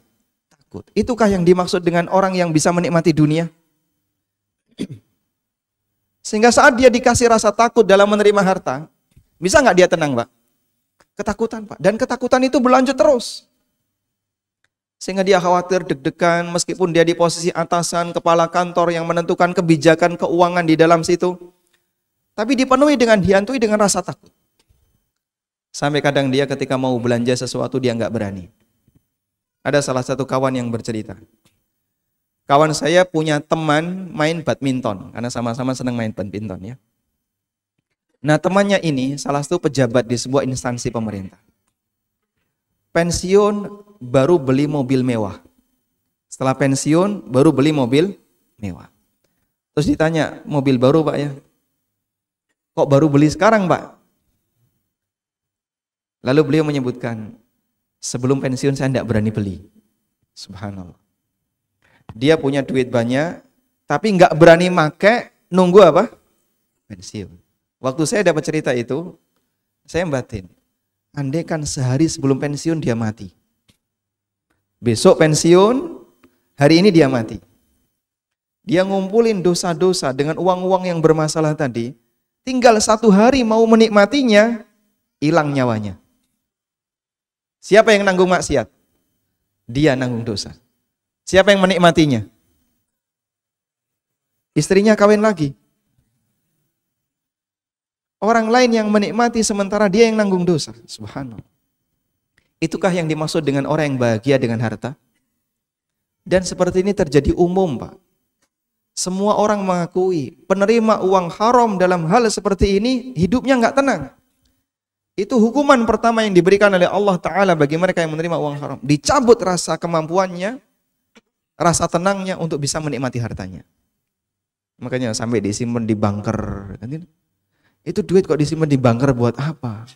Takut. Itukah yang dimaksud dengan orang yang bisa menikmati dunia? Sehingga saat dia dikasih rasa takut dalam menerima harta, bisa nggak dia tenang, Pak? Ketakutan, Pak. Dan ketakutan itu berlanjut terus. Sehingga dia khawatir, deg-degan, meskipun dia di posisi atasan, kepala kantor yang menentukan kebijakan keuangan di dalam situ. Tapi dipenuhi dengan dihantui dengan rasa takut. Sampai kadang dia ketika mau belanja sesuatu dia nggak berani. Ada salah satu kawan yang bercerita. Kawan saya punya teman main badminton, karena sama-sama senang main badminton ya. Nah temannya ini salah satu pejabat di sebuah instansi pemerintah. Pensiun baru beli mobil mewah. Setelah pensiun baru beli mobil mewah. Terus ditanya, mobil baru Pak ya? Kok baru beli sekarang Pak? Lalu beliau menyebutkan, sebelum pensiun saya tidak berani beli. Subhanallah. Dia punya duit banyak, tapi nggak berani make, nunggu apa? Pensiun. Waktu saya dapat cerita itu, saya batin. Andai kan sehari sebelum pensiun dia mati. Besok pensiun, hari ini dia mati. Dia ngumpulin dosa-dosa dengan uang-uang yang bermasalah tadi. Tinggal 1 hari mau menikmatinya, hilang nyawanya. Siapa yang nanggung maksiat? Dia nanggung dosa. Siapa yang menikmatinya? Istrinya kawin lagi. Orang lain yang menikmati sementara dia yang nanggung dosa. Subhanallah. Itukah yang dimaksud dengan orang yang bahagia dengan harta? Dan seperti ini terjadi umum, Pak. Semua orang mengakui penerima uang haram dalam hal seperti ini hidupnya nggak tenang. Itu hukuman pertama yang diberikan oleh Allah Ta'ala bagi mereka yang menerima uang haram. Dicabut rasa kemampuannya, rasa tenangnya untuk bisa menikmati hartanya. Makanya sampai disimpan di bunker. Itu duit kok disimpan di bunker buat apa?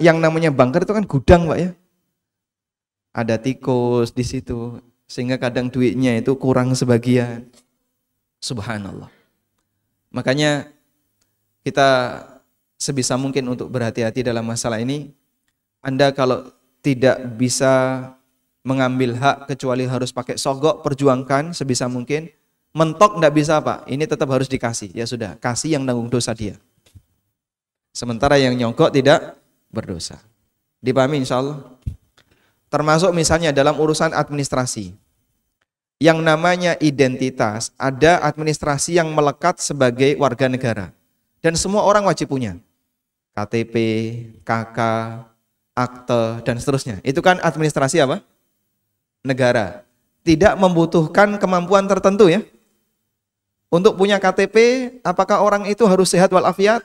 Yang namanya bunker itu kan gudang Pak ya. Ada tikus di situ. Sehingga kadang duitnya itu kurang sebagian. Subhanallah. Makanya kita sebisa mungkin untuk berhati-hati dalam masalah ini. Anda kalau tidak bisa mengambil hak kecuali harus pakai sogok, perjuangkan sebisa mungkin. Mentok tidak bisa Pak, ini tetap harus dikasih. Ya sudah, kasih yang nanggung dosa dia. Sementara yang nyogok tidak berdosa. Dipahami insya Allah? Termasuk misalnya dalam urusan administrasi. Yang namanya identitas, ada administrasi yang melekat sebagai warga negara. Dan semua orang wajib punya. KTP, KK, akte, dan seterusnya. Itu kan administrasi apa? Negara. Tidak membutuhkan kemampuan tertentu ya. Untuk punya KTP, apakah orang itu harus sehat walafiat?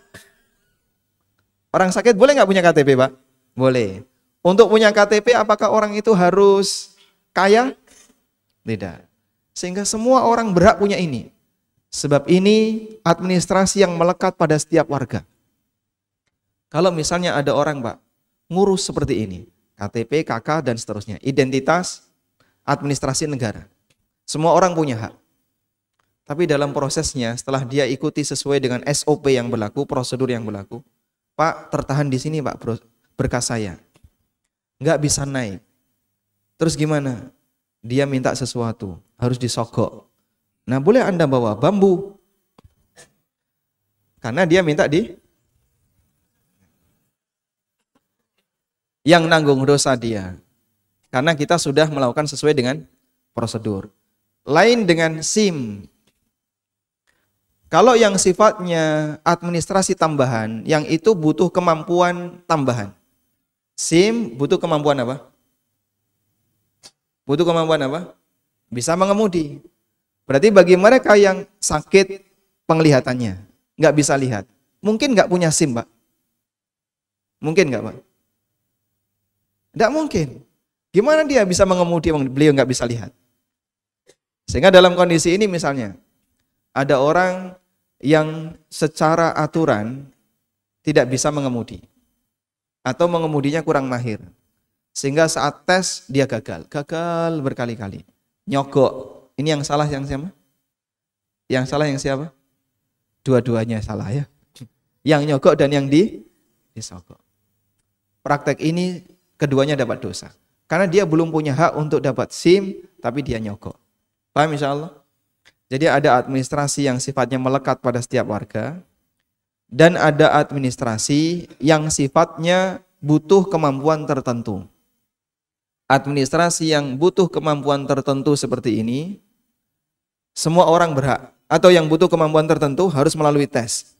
Orang sakit boleh nggak punya KTP Pak? Boleh. Untuk punya KTP, apakah orang itu harus kaya? Tidak. Sehingga semua orang berhak punya ini. Sebab ini administrasi yang melekat pada setiap warga. Kalau misalnya ada orang Pak, ngurus seperti ini, KTP, KK, dan seterusnya, identitas, administrasi negara. Semua orang punya hak. Tapi dalam prosesnya, setelah dia ikuti sesuai dengan SOP yang berlaku, prosedur yang berlaku, Pak tertahan di sini Pak, berkas saya. Nggak bisa naik. Terus gimana? Dia minta sesuatu, harus disogok. Nah boleh Anda bawa bambu. Karena dia minta yang nanggung dosa dia. Karena kita sudah melakukan sesuai dengan prosedur. Lain dengan SIM. Kalau yang sifatnya administrasi tambahan, yang itu butuh kemampuan tambahan. SIM butuh kemampuan apa? Butuh kemampuan apa? Bisa mengemudi. Berarti bagi mereka yang sakit penglihatannya, nggak bisa lihat, mungkin nggak punya SIM Pak? Mungkin nggak Pak? Nggak mungkin. Gimana dia bisa mengemudi, beliau nggak bisa lihat? Sehingga dalam kondisi ini misalnya, ada orang yang secara aturan tidak bisa mengemudi. Atau mengemudinya kurang mahir. Sehingga saat tes dia gagal berkali-kali. Nyogok. Ini yang salah yang siapa? Yang salah yang siapa? Dua-duanya salah ya. Yang nyogok dan yang disogok. Praktek ini keduanya dapat dosa. Karena dia belum punya hak untuk dapat SIM, tapi dia nyogok. Paham insyaallah? Jadi ada administrasi yang sifatnya melekat pada setiap warga. Dan ada administrasi yang sifatnya butuh kemampuan tertentu. Administrasi yang butuh kemampuan tertentu seperti ini, semua orang berhak. Atau yang butuh kemampuan tertentu harus melalui tes.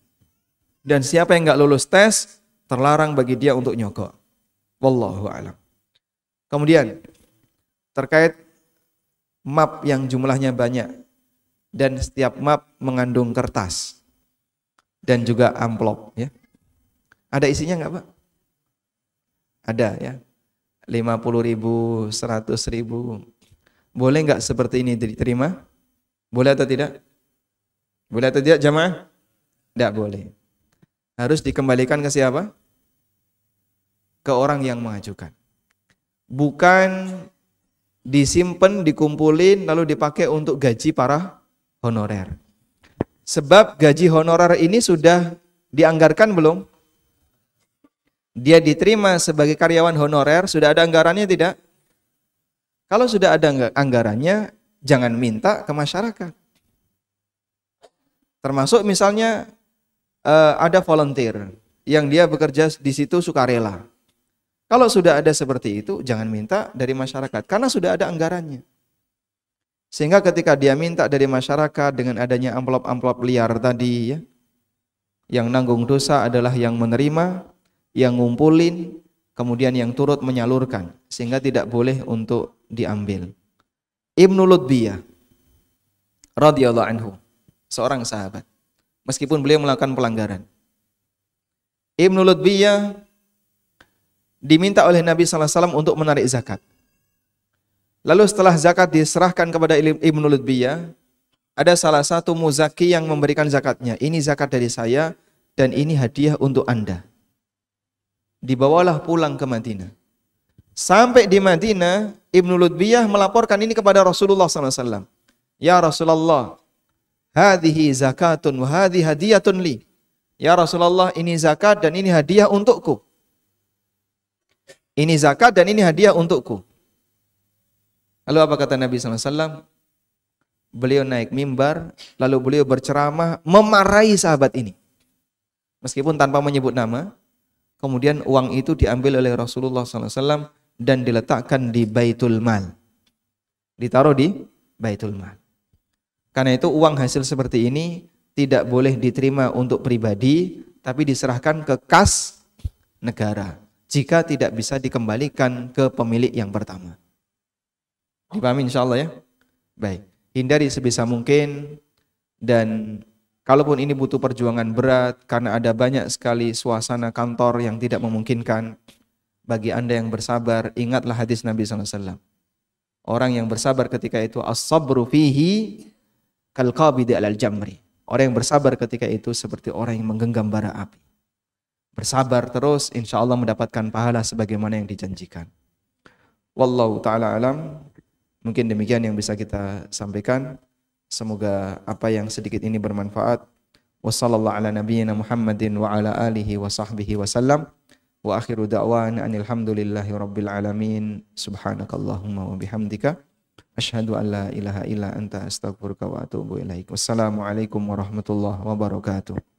Dan siapa yang nggak lulus tes, terlarang bagi dia untuk nyogok. Wallahu a'lam. Kemudian terkait map yang jumlahnya banyak dan setiap map mengandung kertas dan juga amplop ya. Ada isinya enggak, Pak? Ada ya. 50.000, 100.000. Boleh enggak seperti ini diterima? Boleh atau tidak? Boleh atau tidak jamaah? Tidak boleh. Harus dikembalikan ke siapa? Ke orang yang mengajukan. Bukan disimpan, dikumpulin, lalu dipakai untuk gaji para honorer. Sebab gaji honorer ini sudah dianggarkan belum? Dia diterima sebagai karyawan honorer, sudah ada anggarannya tidak? Kalau sudah ada anggarannya, jangan minta ke masyarakat. Termasuk misalnya ada volunteer yang dia bekerja di situ sukarela. Kalau sudah ada seperti itu, jangan minta dari masyarakat karena sudah ada anggarannya. Sehingga ketika dia minta dari masyarakat dengan adanya amplop-amplop liar tadi ya, yang nanggung dosa adalah yang menerima, yang ngumpulin, kemudian yang turut menyalurkan, sehingga tidak boleh untuk diambil. Ibnu Lutbiyah radhiyallahu anhu, seorang sahabat, meskipun beliau melakukan pelanggaran. Ibnu Lutbiyah diminta oleh Nabi SAW untuk menarik zakat. Lalu setelah zakat diserahkan kepada Ibnu Lutbiyah, ada salah satu muzaki yang memberikan zakatnya. Ini zakat dari saya dan ini hadiah untuk Anda. Dibawalah pulang ke Madinah. Sampai di Madinah, Ibnu Lutbiyah melaporkan ini kepada Rasulullah SAW. Ya Rasulullah, hadhihi zakatun wa hadhihi hadiyatun li. Ya Rasulullah, ini zakat dan ini hadiah untukku. Ini zakat dan ini hadiah untukku. Lalu apa kata Nabi SAW? Beliau naik mimbar, lalu beliau berceramah memarahi sahabat ini. Meskipun tanpa menyebut nama, kemudian uang itu diambil oleh Rasulullah SAW dan diletakkan di Baitul Mal. Ditaruh di Baitul Mal. Karena itu uang hasil seperti ini tidak boleh diterima untuk pribadi, tapi diserahkan ke kas negara. Jika tidak bisa dikembalikan ke pemilik yang pertama. Dipahami insyaallah ya? Baik. Hindari sebisa mungkin, dan kalaupun ini butuh perjuangan berat karena ada banyak sekali suasana kantor yang tidak memungkinkan, bagi Anda yang bersabar, ingatlah hadis Nabi SAW. Orang yang bersabar ketika itu as-sabru fihi kal qabidi alal jamri. Orang yang bersabar ketika itu seperti orang yang menggenggam bara api. Bersabar terus, insya Allah mendapatkan pahala sebagaimana yang dijanjikan. Wallahu ta'ala alam. Mungkin demikian yang bisa kita sampaikan. Semoga apa yang sedikit ini bermanfaat. Wassallallahu ala nabiyyina Muhammadin wa ala alihi wa sahbihi wa sallam. Wa akhiru da'wana anilhamdulillahi rabbil alamin. Subhanakallahumma wa bihamdika. Asyhadu an la ilaha illa anta astaghfiruka wa atubu ilaik. Wassalamualaikum warahmatullahi wabarakatuh.